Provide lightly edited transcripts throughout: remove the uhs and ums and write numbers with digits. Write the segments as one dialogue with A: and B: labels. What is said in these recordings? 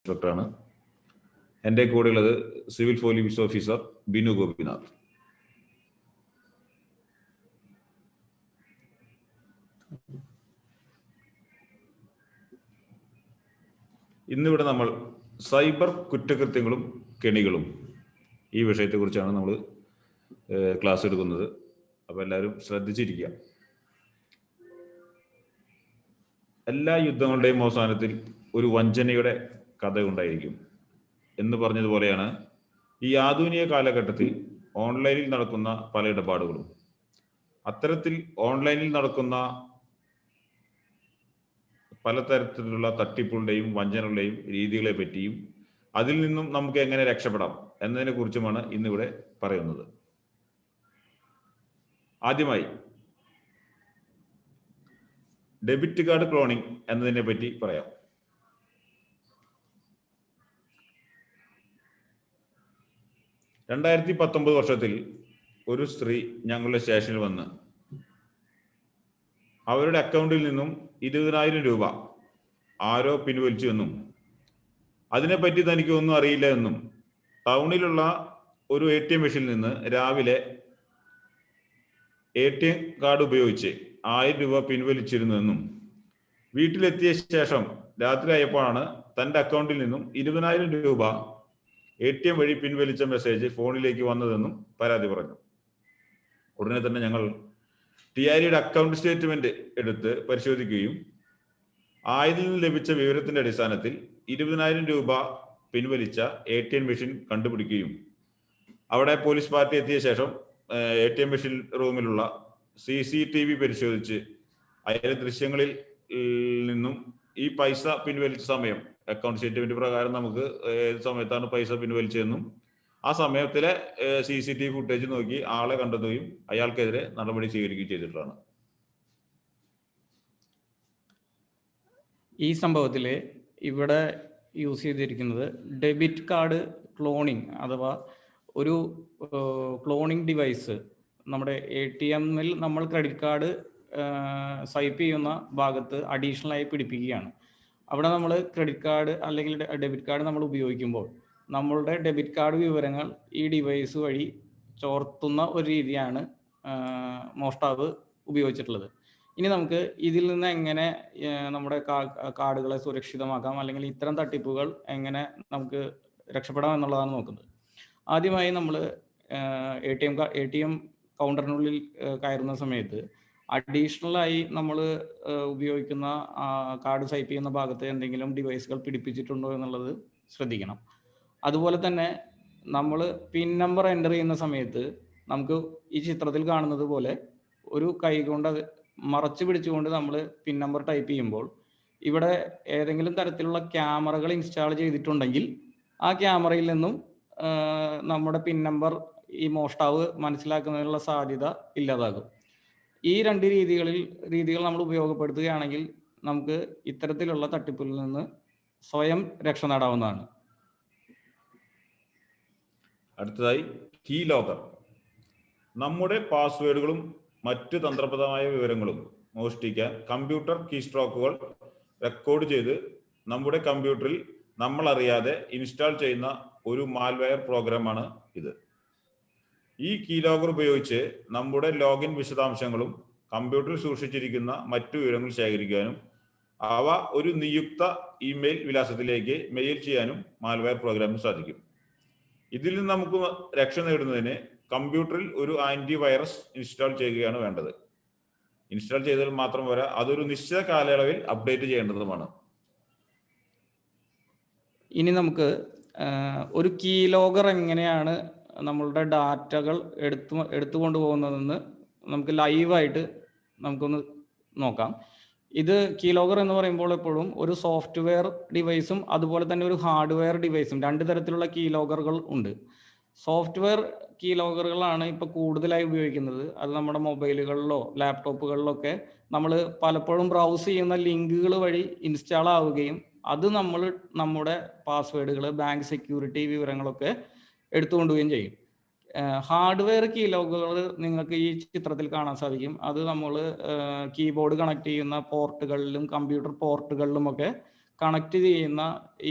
A: ഇൻസ്ട്രക്ടറാണ്. എൻ്റെ കൂടെയുള്ളത് civil police officer Binu Gopinath. ഇന്നിവിടെ നമ്മൾ സൈബർ കുറ്റകൃത്യങ്ങളും കെണികളും ഈ വിഷയത്തെക്കുറിച്ചാണ് നമ്മൾ ക്ലാസ് എടുക്കുന്നത്. അപ്പോൾ എല്ലാവരും ശ്രദ്ധിച്ചിരിക്കുക. എല്ലാ യുദ്ധങ്ങളുടെയും അവസാനത്തിൽ ഒരു വഞ്ചനയുടെ കഥ ഉണ്ടായിരിക്കും എന്ന് പറഞ്ഞതുപോലെയാണ് ഈ ആധുനിക കാലഘട്ടത്തിൽ ഓൺലൈനിൽ നടക്കുന്ന പല ഇടപാടുകളും. അത്തരത്തിൽ ഓൺലൈനിൽ നടക്കുന്ന പലതരത്തിലുള്ള തട്ടിപ്പുകളുടെയും വഞ്ചനകളുടെയും രീതികളെ പറ്റിയും അതിൽ നിന്നും നമുക്ക് എങ്ങനെ രക്ഷപ്പെടാം എന്നതിനെ കുറിച്ചുമാണ് ഇന്നിവിടെ പറയുന്നത്. ആദ്യമായി ഡെബിറ്റ് കാർഡ് ക്ലോണിംഗ് എന്നതിനെ പറ്റി പറയാം. വർഷത്തിൽ ഒരു സ്ത്രീ ഞങ്ങളുടെ സ്റ്റേഷനിൽ വന്ന് അവരുടെ അക്കൗണ്ടിൽ നിന്നും 20,000 രൂപ ആരോ പിൻവലിച്ചു എന്നും അതിനെപ്പറ്റി തനിക്ക് ഒന്നും അറിയില്ല എന്നും ടൗണിലുള്ള ഒരു ATM മെഷീനിൽ നിന്ന് രാവിലെ ATM കാർഡ് ഉപയോഗിച്ച് 1000 രൂപ പിൻവലിച്ചിരുന്നുവെന്നും വീട്ടിലെത്തിയ ശേഷം രാത്രി ആയപ്പോഴാണ് തൻ്റെ അക്കൗണ്ടിൽ നിന്നും 20,000 രൂപ ATM വഴി പിൻവലിച്ച മെസ്സേജ് ഫോണിലേക്ക് വന്നതെന്നും പരാതി പറഞ്ഞു. ഉടനെ തന്നെ ഞങ്ങൾ TREയുടെ അക്കൗണ്ട് സ്റ്റേറ്റ്മെന്റ് എടുത്ത് പരിശോധിക്കുകയും ആയതിൽ നിന്ന് ലഭിച്ച വിവരത്തിന്റെ അടിസ്ഥാനത്തിൽ 20,000 രൂപ പിൻവലിച്ച ATM മെഷീൻ കണ്ടുപിടിക്കുകയും അവിടെ പോലീസ് പാർട്ടി എത്തിയ ശേഷം ATM മെഷീൻ റൂമിലുള്ള CCTV പരിശോധിച്ച് അതിലെ ദൃശ്യങ്ങളിൽ നിന്നും ഈ പൈസ പിൻവലിച്ച സമയം അക്കൗണ്ട് സ്റ്റേറ്റ്മെന്റ് പ്രകാരം നമുക്ക് ഏത് സമയത്താണ് പൈസ പിൻവലിച്ചതെന്നും ആ സമയത്തിലെ CCTV ഫുട്ടേജ് നോക്കി ആളെ കണ്ടെത്തുകയും അയാൾക്കെതിരെ നടപടി സ്വീകരിക്കുകയും ചെയ്തിട്ടുള്ളതാണ്.
B: ഈ സംഭവത്തിൽ ഇവിടെ യൂസ് ചെയ്തിരിക്കുന്നത് ഡെബിറ്റ് കാർഡ് ക്ലോണിംഗ് അഥവാ ഒരു ക്ലോണിംഗ് ഡിവൈസ് നമ്മുടെ ATMൽ നമ്മൾ ക്രെഡിറ്റ് കാർഡ് സ്വൈപ്പ് ചെയ്യുന്ന ഭാഗത്ത് അഡീഷണൽ ആയി പിടിപ്പിക്കുകയാണ്. അവിടെ നമ്മൾ ക്രെഡിറ്റ് കാർഡ് അല്ലെങ്കിൽ ഡെബിറ്റ് കാർഡ് നമ്മൾ ഉപയോഗിക്കുമ്പോൾ നമ്മളുടെ ഡെബിറ്റ് കാർഡ് വിവരങ്ങൾ ഈ ഡിവൈസ് വഴി ചോർത്തുന്ന ഒരു രീതിയാണ് മോഷ്ടാവ് ഉപയോഗിച്ചിട്ടുള്ളത്. ഇനി നമുക്ക് ഇതിൽ നിന്ന് എങ്ങനെ നമ്മുടെ കാർഡുകളെ സുരക്ഷിതമാക്കാം അല്ലെങ്കിൽ ഇത്തരം തട്ടിപ്പുകൾ എങ്ങനെ നമുക്ക് രക്ഷപ്പെടാം എന്നുള്ളതാണ് നോക്കുന്നത്. ആദ്യമായി നമ്മൾ ATM കൗണ്ടറിനുള്ളിൽ കയറുന്ന സമയത്ത് അഡീഷണലായി നമ്മൾ ഉപയോഗിക്കുന്ന കാർഡ് സ്വൈപ്പ് ചെയ്യുന്ന ഭാഗത്ത് എന്തെങ്കിലും ഡിവൈസുകൾ പിടിപ്പിച്ചിട്ടുണ്ടോ എന്നുള്ളത് ശ്രദ്ധിക്കണം. അതുപോലെ തന്നെ നമ്മൾ പിൻ നമ്പർ എൻ്റർ ചെയ്യുന്ന സമയത്ത് നമുക്ക് ഈ ചിത്രത്തിൽ കാണുന്നത് പോലെ ഒരു കൈ കൊണ്ട് അത് മറച്ചു പിടിച്ചുകൊണ്ട് നമ്മൾ പിൻ നമ്പർ ടൈപ്പ് ചെയ്യുമ്പോൾ ഇവിടെ ഏതെങ്കിലും തരത്തിലുള്ള ക്യാമറകൾ ഇൻസ്റ്റാൾ ചെയ്തിട്ടുണ്ടെങ്കിൽ ആ ക്യാമറയിൽ നിന്നും നമ്മുടെ പിൻ നമ്പർ ഈ മോഷ്ടാവ് മനസ്സിലാക്കുന്നതിനുള്ള സാധ്യത ഇല്ലാതാകും. ഈ രണ്ട് രീതികൾ നമ്മൾ ഉപയോഗപ്പെടുത്തുകയാണെങ്കിൽ നമുക്ക് ഇത്തരത്തിലുള്ള തട്ടിപ്പിൽ നിന്ന് സ്വയം രക്ഷ നേടാവുന്നതാണ്.
A: അടുത്തതായി കീ ലോക്കർ. നമ്മുടെ പാസ്വേഡുകളും മറ്റ് തന്ത്രപ്രദമായ വിവരങ്ങളും മോഷ്ടിക്കാൻ കമ്പ്യൂട്ടർ കീ സ്ട്രോക്കുകൾ റെക്കോർഡ് ചെയ്ത് നമ്മുടെ കമ്പ്യൂട്ടറിൽ നമ്മൾ അറിയാതെ ഇൻസ്റ്റാൾ ചെയ്യുന്ന ഒരു മാൽവെയർ പ്രോഗ്രാമാണ് ഇത്. ഈ കീ ലോക്കർ ഉപയോഗിച്ച് നമ്മുടെ ലോഗിൻ വിശദാംശങ്ങളും കമ്പ്യൂട്ടറിൽ സൂക്ഷിച്ചിരിക്കുന്ന മറ്റു വിവരങ്ങൾ ശേഖരിക്കാനും അവ ഒരു നിയുക്ത ഇമെയിൽ വിലാസത്തിലേക്ക് മെയിൽ ചെയ്യാനും മാൽവെയർ പ്രോഗ്രാമിന് സാധിക്കും. ഇതിൽ നിന്ന് നമുക്ക് രക്ഷ നേടുന്നതിന് കമ്പ്യൂട്ടറിൽ ഒരു ആന്റിവൈറസ് ഇൻസ്റ്റാൾ ചെയ്യുകയാണ് വേണ്ടത്. ഇൻസ്റ്റാൾ ചെയ്താൽ മാത്രം പോരാ, അതൊരു നിശ്ചിത കാലയളവിൽ അപ്ഡേറ്റ് ചെയ്യേണ്ടതുമാണ്.
B: ഇനി നമുക്ക് ഒരു കീ ലോഗർ എങ്ങനെയാണ് നമ്മളുടെ ഡാറ്റകൾ എടുത്തുകൊണ്ട് പോകുന്നതെന്ന് നമുക്ക് ലൈവായിട്ട് നമുക്കൊന്ന് നോക്കാം. ഇത് കീ ലോഗർ എന്ന് പറയുമ്പോൾ എപ്പോഴും ഒരു സോഫ്റ്റ്വെയർ ഡിവൈസും അതുപോലെ തന്നെ ഒരു ഹാർഡ്വെയർ ഡിവൈസും രണ്ട് തരത്തിലുള്ള കീ ലോഗറുകൾ ഉണ്ട്. സോഫ്റ്റ്വെയർ കീ ലോഗറുകളാണ് ഇപ്പോൾ കൂടുതലായി ഉപയോഗിക്കുന്നത്. അത് നമ്മുടെ മൊബൈലുകളിലോ ലാപ്ടോപ്പുകളിലോ ഒക്കെ നമ്മൾ പലപ്പോഴും ബ്രൗസ് ചെയ്യുന്ന ലിങ്കുകൾ വഴി ഇൻസ്റ്റാൾ ആവുകയും അത് നമ്മൾ നമ്മുടെ പാസ്വേഡുകൾ, ബാങ്ക് സെക്യൂരിറ്റി വിവരങ്ങളൊക്കെ എടുത്തുകൊണ്ടുപോവുകയും ചെയ്യും. ഹാർഡ്വെയർ കീ ലോഗുകൾ നിങ്ങൾക്ക് ഈ ചിത്രത്തിൽ കാണാൻ സാധിക്കും. അത് നമ്മൾ കീബോർഡ് കണക്ട് ചെയ്യുന്ന പോർട്ടുകളിലും കമ്പ്യൂട്ടർ പോർട്ടുകളിലുമൊക്കെ കണക്ട് ചെയ്യുന്ന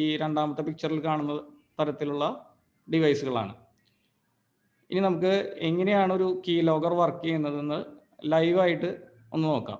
B: ഈ രണ്ടാമത്തെ പിക്ചറിൽ കാണുന്ന തരത്തിലുള്ള ഡിവൈസുകളാണ്. ഇനി നമുക്ക് എങ്ങനെയാണ് ഒരു കീ ലോഗർ വർക്ക് ചെയ്യുന്നതെന്ന് ലൈവായിട്ട് ഒന്ന് നോക്കാം.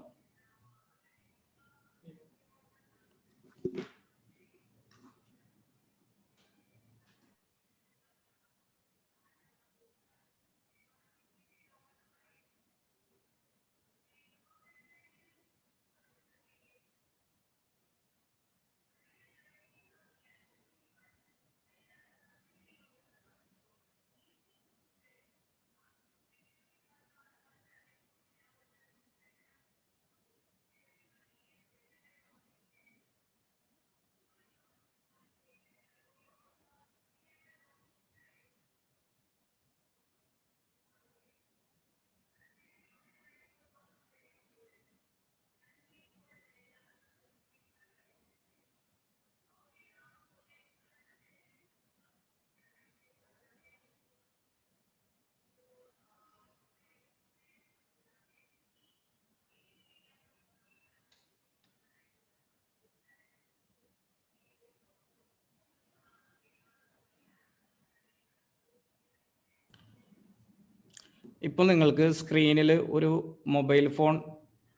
B: ഇപ്പോൾ നിങ്ങൾക്ക് സ്ക്രീനിൽ ഒരു മൊബൈൽ ഫോൺ,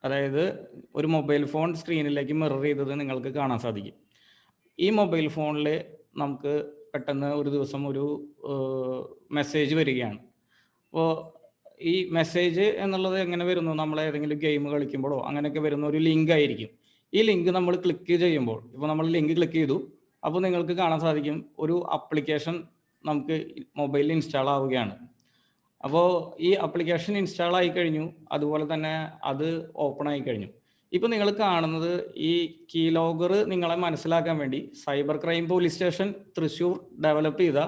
B: അതായത് ഒരു മൊബൈൽ ഫോൺ സ്ക്രീനിലേക്ക് മിറർ ചെയ്തത് നിങ്ങൾക്ക് കാണാൻ സാധിക്കും. ഈ മൊബൈൽ ഫോണിൽ നമുക്ക് പെട്ടെന്ന് ഒരു ദിവസം ഒരു മെസ്സേജ് വരികയാണ്. അപ്പോൾ ഈ മെസ്സേജ് എന്നുള്ളത് എങ്ങനെ വരുന്നു? നമ്മൾ ഏതെങ്കിലും ഗെയിം കളിക്കുമ്പോഴോ അങ്ങനെയൊക്കെ വരുന്ന ഒരു ലിങ്ക് ആയിരിക്കും. ഈ ലിങ്ക് നമ്മൾ ക്ലിക്ക് ചെയ്യുമ്പോൾ, ഇപ്പോൾ നമ്മൾ ലിങ്ക് ക്ലിക്ക് ചെയ്തു, അപ്പോൾ നിങ്ങൾക്ക് കാണാൻ സാധിക്കും ഒരു ആപ്ലിക്കേഷൻ നമുക്ക് മൊബൈലിൽ ഇൻസ്റ്റാൾ ആവുകയാണ്. അപ്പോൾ ഈ ആപ്ലിക്കേഷൻ ഇൻസ്റ്റാൾ ആയി കഴിഞ്ഞു, അതുപോലെ തന്നെ അത് ഓപ്പൺ ആയി കഴിഞ്ഞു. ഇപ്പോൾ നിങ്ങൾ കാണുന്നത് ഈ കീ ലോഗർ നിങ്ങളെ മനസ്സിലാക്കാൻ വേണ്ടി cyber crime police station Thrissur develop ചെയ്ത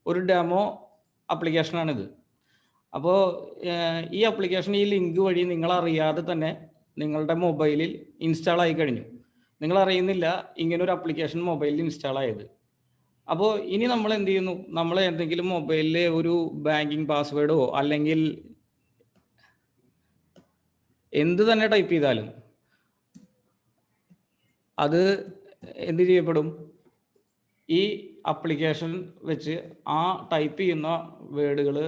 B: ഒരു ഡെമോ ആപ്ലിക്കേഷനാണിത്. അപ്പോൾ ഈ ആപ്ലിക്കേഷൻ ഈ ലിങ്ക് വഴി നിങ്ങൾ അറിയാതെ തന്നെ നിങ്ങളുടെ മൊബൈലിൽ ഇൻസ്റ്റാൾ ആയി കഴിഞ്ഞു. നിങ്ങൾ അറിയുന്നില്ല ഇങ്ങനൊരു ആപ്ലിക്കേഷൻ മൊബൈലിൽ ഇൻസ്റ്റാൾ ആയത്. അപ്പോൾ ഇനി നമ്മൾ എന്ത് ചെയ്യുന്നു? നമ്മൾ എന്തെങ്കിലും മൊബൈലിൽ ഒരു ബാങ്കിങ് പാസ്വേഡോ അല്ലെങ്കിൽ എന്ത് തന്നെ ടൈപ്പ് ചെയ്താലും അത് എന്ത് ചെയ്യപ്പെടും? ഈ ആപ്ലിക്കേഷൻ വെച്ച് ആ ടൈപ്പ് ചെയ്യുന്ന വേർഡുകൾ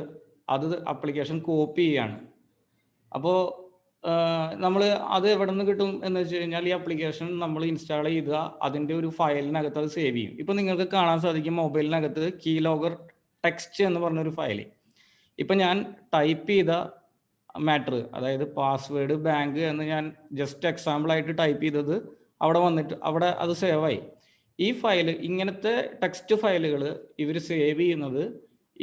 B: അത് ആപ്ലിക്കേഷൻ കോപ്പി ചെയ്യാണ്. അപ്പോൾ നമ്മൾ അത് എവിടെ നിന്ന് കിട്ടും എന്ന് വെച്ച് കഴിഞ്ഞാൽ ഈ ആപ്ലിക്കേഷൻ നമ്മൾ ഇൻസ്റ്റാൾ ചെയ്താൽ അതിൻ്റെ ഒരു ഫയലിനകത്ത് അത് സേവ് ചെയ്യും. ഇപ്പോൾ നിങ്ങൾക്ക് കാണാൻ സാധിക്കും മൊബൈലിനകത്ത് കീ ലോഗർ ടെക്സ്റ്റ് എന്ന് പറഞ്ഞൊരു ഫയൽ. ഇപ്പം ഞാൻ ടൈപ്പ് ചെയ്ത മാറ്റർ, അതായത് പാസ്വേഡ് ബാങ്ക് എന്ന് ഞാൻ ജസ്റ്റ് എക്സാമ്പിളായിട്ട് ടൈപ്പ് ചെയ്തത് അവിടെ വന്നിട്ട് അവിടെ അത് സേവായി. ഈ ഫയൽ, ഇങ്ങനത്തെ ടെക്സ്റ്റ് ഫയലുകൾ ഇവർ സേവ് ചെയ്യുന്നത്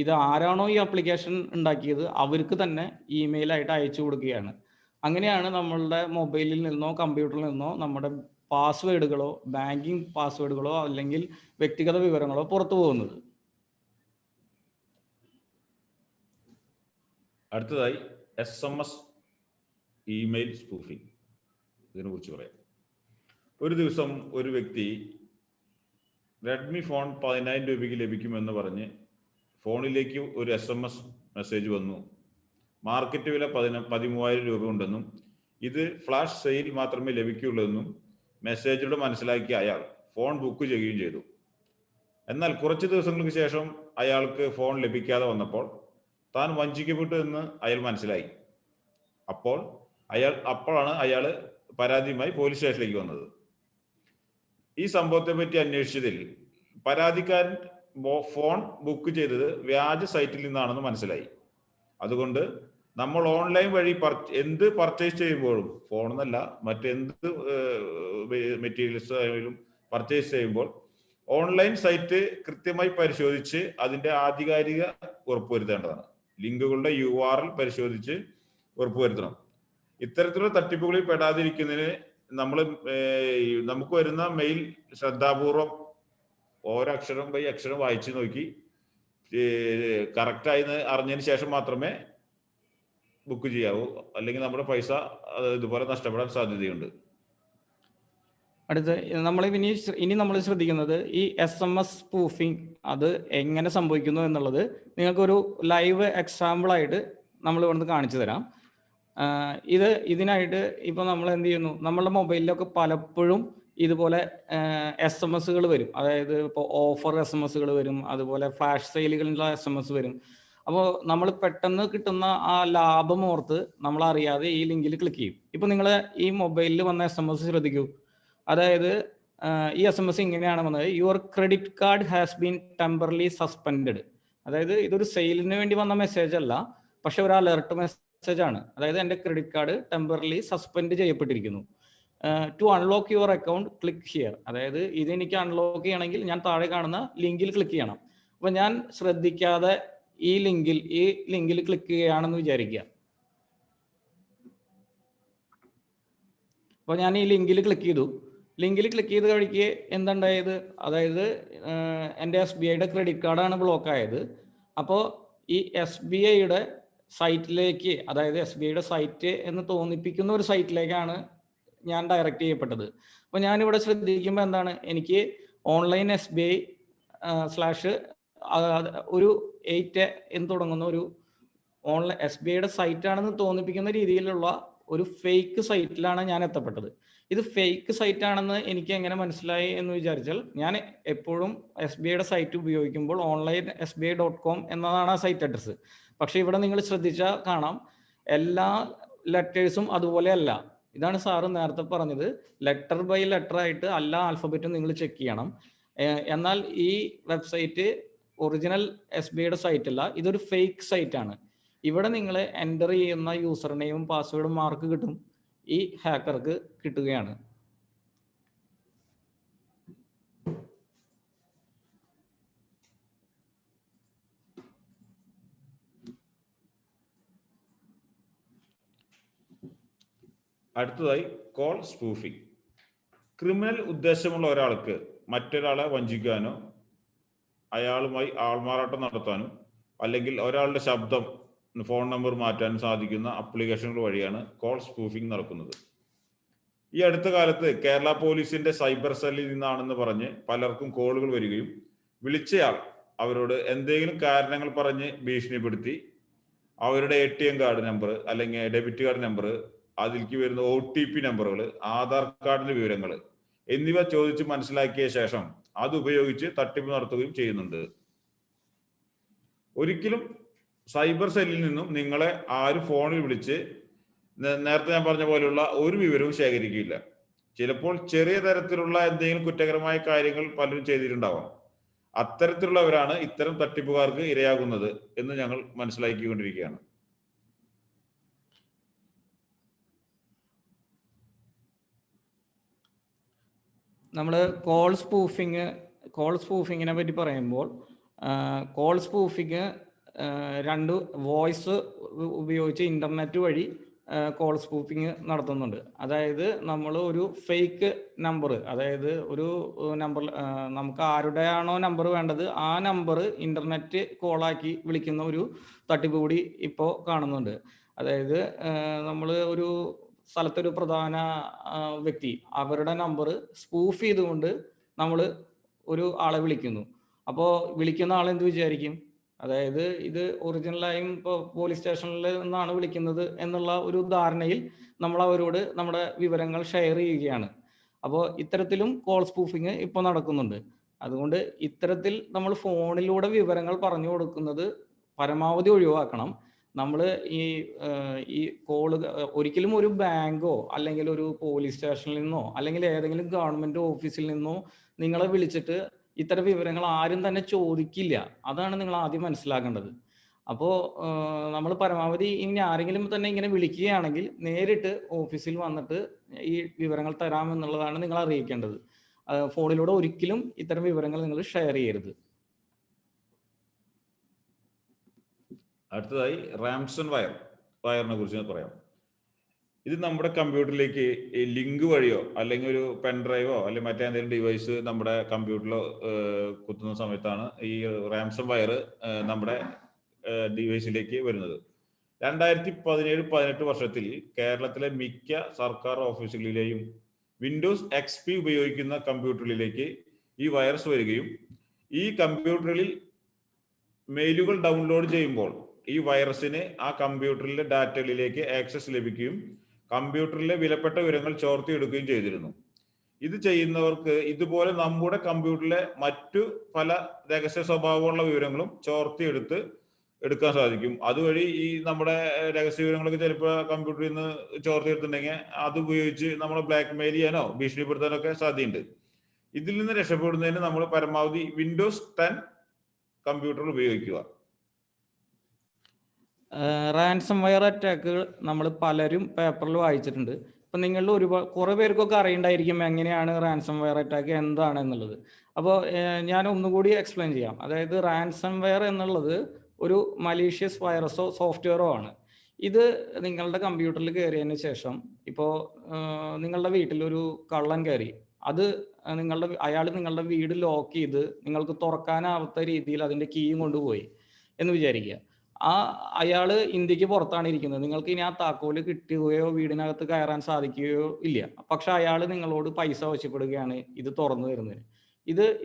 B: ഇത് ആരാണോ ഈ ആപ്ലിക്കേഷൻ ഉണ്ടാക്കിയത് അവർക്ക് തന്നെ ഇമെയിലായിട്ട് അയച്ചു കൊടുക്കുകയാണ്. അങ്ങനെയാണ് നമ്മളുടെ മൊബൈലിൽ നിന്നോ കമ്പ്യൂട്ടറിൽ നിന്നോ നമ്മുടെ പാസ്വേഡുകളോ ബാങ്കിങ് പാസ്വേഡുകളോ അല്ലെങ്കിൽ വ്യക്തിഗത വിവരങ്ങളോ പുറത്തു പോകുന്നത്.
A: അടുത്തതായി SMS ഇമെയിൽ സ്പൂഫിംഗ്, ഇതിനെ കുറിച്ച് പറയാം. ഒരു ദിവസം ഒരു വ്യക്തി റെഡ്മി ഫോൺ 10,000 രൂപയ്ക്ക് ലഭിക്കുമെന്ന് പറഞ്ഞ് ഫോണിലേക്ക് ഒരു SMS മെസ്സേജ് വന്നു. മാർക്കറ്റ് വില 13,000 രൂപ ഉണ്ടെന്നും ഇത് ഫ്ലാഷ് സെയിൽ മാത്രമേ ലഭിക്കുകയുള്ളൂ എന്നും മെസ്സേജിലൂടെ മനസ്സിലാക്കിയ അയാൾ ഫോൺ ബുക്ക് ചെയ്യുകയും ചെയ്തു. എന്നാൽ കുറച്ച് ദിവസങ്ങൾക്ക് ശേഷം അയാൾക്ക് ഫോൺ ലഭിക്കാതെ വന്നപ്പോൾ താൻ വഞ്ചിക്കപ്പെട്ടു എന്ന് അയാൾ മനസ്സിലായി. അപ്പോഴാണ് അയാൾ പരാതിയുമായി പോലീസ് സ്റ്റേഷനിലേക്ക് വന്നത്. ഈ സംഭവത്തെ പറ്റി അന്വേഷിച്ചതിൽ പരാതിക്കാരൻ ഫോൺ ബുക്ക് ചെയ്തത് വ്യാജ സൈറ്റിൽ നിന്നാണെന്ന് മനസ്സിലായി. അതുകൊണ്ട് നമ്മൾ ഓൺലൈൻ വഴി എന്ത് പർച്ചേസ് ചെയ്യുമ്പോഴും, ഫോണെന്നല്ല മറ്റെന്ത് മെറ്റീരിയൽസ് ആയാലും പർച്ചേസ് ചെയ്യുമ്പോൾ ഓൺലൈൻ സൈറ്റ് കൃത്യമായി പരിശോധിച്ച് അതിന്റെ ആധികാരിക ഉറപ്പുവരുത്തേണ്ടതാണ്. ലിങ്കുകളുടെ URL പരിശോധിച്ച് ഉറപ്പുവരുത്തണം. ഇത്തരത്തിലുള്ള തട്ടിപ്പുകളിൽ പെടാതിരിക്കുന്നതിന് നമുക്ക് വരുന്ന മെയിൽ ശ്രദ്ധാപൂർവം ഓരോ അക്ഷരം ബൈ അക്ഷരം വായിച്ചു നോക്കി കറക്റ്റായി അറിഞ്ഞതിന് ശേഷം മാത്രമേ ബുക്ക് ചെയ്യാവൂ. അല്ലെങ്കിൽ നമ്മുടെ പൈസ ഇതുപോലെ നഷ്ടപ്പെടാൻ സാധ്യതയുണ്ട്.
B: അടുത്ത് ഇനി നമ്മൾ ശ്രദ്ധിക്കുന്നത് ഈ SMS സ്പൂഫിംഗ് അത് എങ്ങനെ സംഭവിക്കുന്നു എന്നുള്ളത് നിങ്ങൾക്കൊരു ലൈവ് എക്സാമ്പിളായിട്ട് നമ്മൾ ഇവിടുന്ന് കാണിച്ചു തരാം. ഇതിനായിട്ട് ഇപ്പോൾ നമ്മൾ എന്ത് ചെയ്യുന്നു? നമ്മളുടെ മൊബൈലിലൊക്കെ പലപ്പോഴും ഇതുപോലെ SMS വരും. അതായത് ഇപ്പോൾ ഓഫർ SMS വരും, അതുപോലെ ഫ്ലാഷ് സെയിലുകളുള്ള SMS വരും. അപ്പോൾ നമ്മൾ പെട്ടെന്ന് കിട്ടുന്ന ആ ലാഭം ഓർത്ത് നമ്മൾ അറിയാതെ ഈ ലിങ്കിൽ ക്ലിക്ക് ചെയ്യും. ഇപ്പോൾ നിങ്ങൾ ഈ മൊബൈലിൽ വന്ന SMS ശ്രദ്ധിക്കൂ. അതായത് ഈ SMS ഇങ്ങനെയാണ് വന്നത്: your credit card has been temporally suspended. അതായത് ഇതൊരു സെയിലിന് വേണ്ടി വന്ന മെസ്സേജ് അല്ല, പക്ഷെ ഒരു അലർട്ട് മെസ്സേജ് ആണ്. അതായത് എൻ്റെ ക്രെഡിറ്റ് കാർഡ് ടെമ്പറലി സസ്പെൻഡ് ചെയ്യപ്പെട്ടിരിക്കുന്നു. To unlock your account click here. അതായത് ഇത് എനിക്ക് അൺലോക്ക് ചെയ്യണമെങ്കിൽ ഞാൻ താഴെ കാണുന്ന ലിങ്കിൽ ക്ലിക്ക് ചെയ്യണം. അപ്പോൾ ഞാൻ ശ്രദ്ധിക്കാതെ ഈ ലിങ്കിൽ ക്ലിക്ക് ചെയ്യുകയാണെന്ന് വിചാരിക്കുക. അപ്പോൾ ഞാൻ ഈ ലിങ്കിൽ ക്ലിക്ക് ചെയ്തു. ലിങ്കിൽ ക്ലിക്ക് ചെയ്ത് കഴിക്ക് എന്തുണ്ടായത്? അതായത് എൻ്റെ SBIയുടെ ക്രെഡിറ്റ് കാർഡാണ് ബ്ലോക്ക് ആയത്. അപ്പോൾ ഈ SBIയുടെ സൈറ്റിലേക്ക്, അതായത് SBIയുടെ സൈറ്റ് എന്ന് തോന്നിപ്പിക്കുന്ന ഒരു സൈറ്റിലേക്കാണ് ഞാൻ ഡയറക്റ്റ് ചെയ്യപ്പെട്ടത്. അപ്പോൾ ഞാനിവിടെ ശ്രദ്ധിക്കുമ്പോൾ എന്താണ്, എനിക്ക് ഓൺലൈൻ SBI ഒരു 8 എന്ന് തുടങ്ങുന്ന ഒരു ഓൺലൈൻ SBIയുടെ സൈറ്റാണെന്ന് തോന്നിപ്പിക്കുന്ന രീതിയിലുള്ള ഒരു ഫേക്ക് സൈറ്റിലാണ് ഞാൻ എത്തപ്പെട്ടത്. ഇത് ഫേക്ക് സൈറ്റ് ആണെന്ന് എനിക്ക് എങ്ങനെ മനസ്സിലായി എന്ന് വിചാരിച്ചാൽ, ഞാൻ എപ്പോഴും SBIയുടെ സൈറ്റ് ഉപയോഗിക്കുമ്പോൾ online.sbi.com എന്നതാണ് ആ സൈറ്റ് അഡ്രസ്സ്. പക്ഷെ ഇവിടെ നിങ്ങൾ ശ്രദ്ധിച്ചാൽ കാണാം, എല്ലാ ലെറ്റേഴ്സും അതുപോലെയല്ല. ഇതാണ് സാറ് നേരത്തെ പറഞ്ഞത്, ലെറ്റർ ബൈ ലെറ്റർ ആയിട്ട് എല്ലാ ആൽഫബറ്റും നിങ്ങൾ ചെക്ക് ചെയ്യണം. എന്നാൽ ഈ വെബ്സൈറ്റ് ഒറിജിനൽ SBIയുടെ സൈറ്റ് അല്ല, ഇതൊരു ഫേക്ക് സൈറ്റ് ആണ്. ഇവിടെ നിങ്ങൾ എൻ്റർ ചെയ്യുന്ന യൂസർ നെയിമും പാസ്വേഡും മാർക്ക് കിട്ടും, ഈ ഹാക്കർക്ക് കിട്ടുകയാണ്.
A: അടുത്തതായി കോൾ സ്പൂഫിംഗ്. ക്രിമിനൽ ഉദ്ദേശമുള്ള ഒരാൾക്ക് മറ്റൊരാളെ വഞ്ചിക്കാനോ അയാളുമായി ആൾമാറാട്ടം നടത്താനും അല്ലെങ്കിൽ ഒരാളുടെ ശബ്ദം, ഫോൺ നമ്പർ മാറ്റാനും സാധിക്കുന്ന ആപ്ലിക്കേഷനുകൾ വഴിയാണ് കോൾ സ്പൂഫിംഗ് നടക്കുന്നത്. ഈ അടുത്ത കാലത്ത് കേരള പോലീസിന്റെ സൈബർ സെല്ലിൽ നിന്നാണെന്ന് പറഞ്ഞ് പലർക്കും കോളുകൾ വരികയും വിളിച്ചയാൾ അവരോട് എന്തെങ്കിലും കാരണങ്ങൾ പറഞ്ഞ് ഭീഷണിപ്പെടുത്തി അവരുടെ ATM കാർഡ് നമ്പർ അല്ലെങ്കിൽ ഡെബിറ്റ് കാർഡ് നമ്പർ, അതിലേക്ക് വരുന്ന OTP നമ്പറുകൾ, ആധാർ കാർഡിന്റെ വിവരങ്ങൾ എന്നിവ ചോദിച്ച് മനസ്സിലാക്കിയ ശേഷം അതുപയോഗിച്ച് തട്ടിപ്പ് നടത്തുകയും ചെയ്യുന്നുണ്ട്. ഒരിക്കലും സൈബർ സെല്ലിൽ നിന്നും നിങ്ങളെ ആരും ഫോണിൽ വിളിച്ച് നേരത്തെ ഞാൻ പറഞ്ഞ പോലെയുള്ള ഒരു വിവരവും ശേഖരിക്കില്ല. ചിലപ്പോൾ ചെറിയ തരത്തിലുള്ള എന്തെങ്കിലും കുറ്റകരമായ കാര്യങ്ങൾ പലരും ചെയ്തിട്ടുണ്ടാവാം. അത്തരത്തിലുള്ളവരാണ് ഇത്തരം തട്ടിപ്പുകാർക്ക് ഇരയാകുന്നത് എന്ന് ഞങ്ങൾ മനസ്സിലാക്കിക്കൊണ്ടിരിക്കുകയാണ്.
B: നമ്മൾ കോൾ സ്പൂഫിങ്ങിനെ പറ്റി പറയുമ്പോൾ, കോൾ സ്പൂഫിങ് രണ്ട് വോയിസ് ഉപയോഗിച്ച് ഇന്റർനെറ്റ് വഴി കോൾ സ്പൂഫിങ് നടത്തുന്നുണ്ട്. അതായത് നമ്മൾ ഒരു ഫേക്ക് നമ്പർ, അതായത് ഒരു നമ്പർ, നമുക്ക് ആരുടെയാണോ നമ്പർ വേണ്ടത് ആ നമ്പർ ഇന്റർനെറ്റ് കോളാക്കി വിളിക്കുന്ന ഒരു തട്ടിപ്പ് കൂടി ഇപ്പോൾ കാണുന്നുണ്ട്. അതായത് നമ്മൾ ഒരു സ്ഥലത്തൊരു പ്രധാന വ്യക്തി, അവരുടെ നമ്പർ സ്പൂഫ് ചെയ്തുകൊണ്ട് നമ്മൾ ഒരു ആളെ വിളിക്കുന്നു. അപ്പോൾ വിളിക്കുന്ന ആളെന്ത് വിചാരിക്കും? അതായത് ഇത് ഒറിജിനലായും ഇപ്പോൾ പോലീസ് സ്റ്റേഷനിൽ നിന്നാണ് വിളിക്കുന്നത് എന്നുള്ള ഒരു ധാരണയിൽ നമ്മൾ അവരോട് നമ്മുടെ വിവരങ്ങൾ ഷെയർ ചെയ്യുകയാണ്. അപ്പോൾ ഇത്തരത്തിലും കോൾ സ്പൂഫിങ് ഇപ്പോൾ നടക്കുന്നുണ്ട്. അതുകൊണ്ട് ഇത്തരത്തിൽ നമ്മൾ ഫോണിലൂടെ വിവരങ്ങൾ പറഞ്ഞു കൊടുക്കുന്നത് പരമാവധി ഒഴിവാക്കണം. നമ്മൾ ഈ കോള് ഒരിക്കലും ഒരു ബാങ്കോ അല്ലെങ്കിൽ ഒരു പോലീസ് സ്റ്റേഷനിൽ നിന്നോ അല്ലെങ്കിൽ ഏതെങ്കിലും ഗവൺമെന്റ് ഓഫീസിൽ നിന്നോ നിങ്ങളെ വിളിച്ചിട്ട് ഇത്തരം വിവരങ്ങൾ ആരും തന്നെ ചോദിക്കില്ല. അതാണ് നിങ്ങൾ ആദ്യം മനസ്സിലാക്കേണ്ടത്. അപ്പോൾ നമ്മൾ പരമാവധി ഇനി ആരെങ്കിലും തന്നെ ഇങ്ങനെ വിളിക്കുകയാണെങ്കിൽ നേരിട്ട് ഓഫീസിൽ വന്നിട്ട് ഈ വിവരങ്ങൾ തരാമെന്നുള്ളതാണ് നിങ്ങൾ അറിയിക്കേണ്ടത്. ഫോണിലൂടെ ഒരിക്കലും ഇത്തരം വിവരങ്ങൾ നിങ്ങൾ ഷെയർ ചെയ്യരുത്.
A: അടുത്തതായി റാംസൺ വയറിനെ കുറിച്ച് പറയാം. ഇത് നമ്മുടെ കമ്പ്യൂട്ടറിലേക്ക് ലിങ്ക് വഴിയോ അല്ലെങ്കിൽ ഒരു പെൻഡ്രൈവോ അല്ലെങ്കിൽ മറ്റേതെങ്കിലും ഡിവൈസ് നമ്മുടെ കമ്പ്യൂട്ടറിൽ കുത്തുന്ന സമയത്താണ് ഈ റാംസൺ വയർ നമ്മുടെ ഡിവൈസിലേക്ക് വരുന്നത്. 2017-18 വർഷത്തിൽ കേരളത്തിലെ മിക്ക സർക്കാർ ഓഫീസുകളിലെയും വിൻഡോസ് XP ഉപയോഗിക്കുന്ന കമ്പ്യൂട്ടറിലേക്ക് ഈ വൈറസ് വരികയും ഈ കമ്പ്യൂട്ടറിൽ മെയിലുകൾ ഡൗൺലോഡ് ചെയ്യുമ്പോൾ ഈ വൈറസിന് ആ കമ്പ്യൂട്ടറിലെ ഡാറ്റകളിലേക്ക് ആക്സസ് ലഭിക്കുകയും കമ്പ്യൂട്ടറിലെ വിലപ്പെട്ട വിവരങ്ങൾ ചോർത്തിയെടുക്കുകയും ചെയ്തിരുന്നു. ഇത് ചെയ്യുന്നവർക്ക് ഇതുപോലെ നമ്മുടെ കമ്പ്യൂട്ടറിലെ മറ്റു പല രഹസ്യ സ്വഭാവമുള്ള വിവരങ്ങളും എടുക്കാൻ സാധിക്കും. അതുവഴി ഈ നമ്മുടെ രഹസ്യ വിവരങ്ങളൊക്കെ ചിലപ്പോൾ കമ്പ്യൂട്ടറിൽ നിന്ന് ചോർത്തിയെടുത്തിട്ടുണ്ടെങ്കിൽ അത് ഉപയോഗിച്ച് നമ്മളെ ബ്ലാക്ക് മെയിൽ ചെയ്യാനോ ഭീഷണിപ്പെടുത്താനൊക്കെ സാധ്യതയുണ്ട്. ഇതിൽ നിന്ന് രക്ഷപ്പെടുന്നതിന് നമ്മൾ പരമാവധി വിൻഡോസ് 10 കമ്പ്യൂട്ടർ ഉപയോഗിക്കുക.
B: റാൻസം വെയർ അറ്റാക്കുകൾ നമ്മൾ പലരും പേപ്പറിൽ വായിച്ചിട്ടുണ്ട്. ഇപ്പം നിങ്ങളിൽ കുറേ പേർക്കൊക്കെ അറിയണ്ടായിരിക്കും എങ്ങനെയാണ് റാൻസം വെയർ അറ്റാക്ക് എന്താണ് എന്നുള്ളത്. അപ്പോൾ ഞാൻ ഒന്നുകൂടി എക്സ്പ്ലെയിൻ ചെയ്യാം. അതായത് റാൻസം വെയർ എന്നുള്ളത് ഒരു മലീഷ്യസ് വൈറസോ സോഫ്റ്റ്വെയറോ ആണ്. ഇത് നിങ്ങളുടെ കമ്പ്യൂട്ടറിൽ കയറിയതിന് ശേഷം ഇപ്പോൾ നിങ്ങളുടെ വീട്ടിലൊരു കള്ളൻ കയറി, അത് അയാൾ നിങ്ങളുടെ വീട് ലോക്ക് ചെയ്ത് നിങ്ങൾക്ക് തുറക്കാനാവാത്ത രീതിയിൽ അതിൻ്റെ കീയും കൊണ്ടുപോയി എന്ന് വിചാരിക്കുക. അയാൾ ഇന്ത്യക്ക് പുറത്താണ് ഇരിക്കുന്നത്. നിങ്ങൾക്ക് ഇനി ആ താക്കോല് കിട്ടുകയോ വീടിനകത്ത് കയറാൻ സാധിക്കുകയോ ഇല്ല. പക്ഷെ അയാൾ നിങ്ങളോട് പൈസ ആവശ്യപ്പെടുകയാണ് ഇത് തുറന്നു തരുന്നതിന്.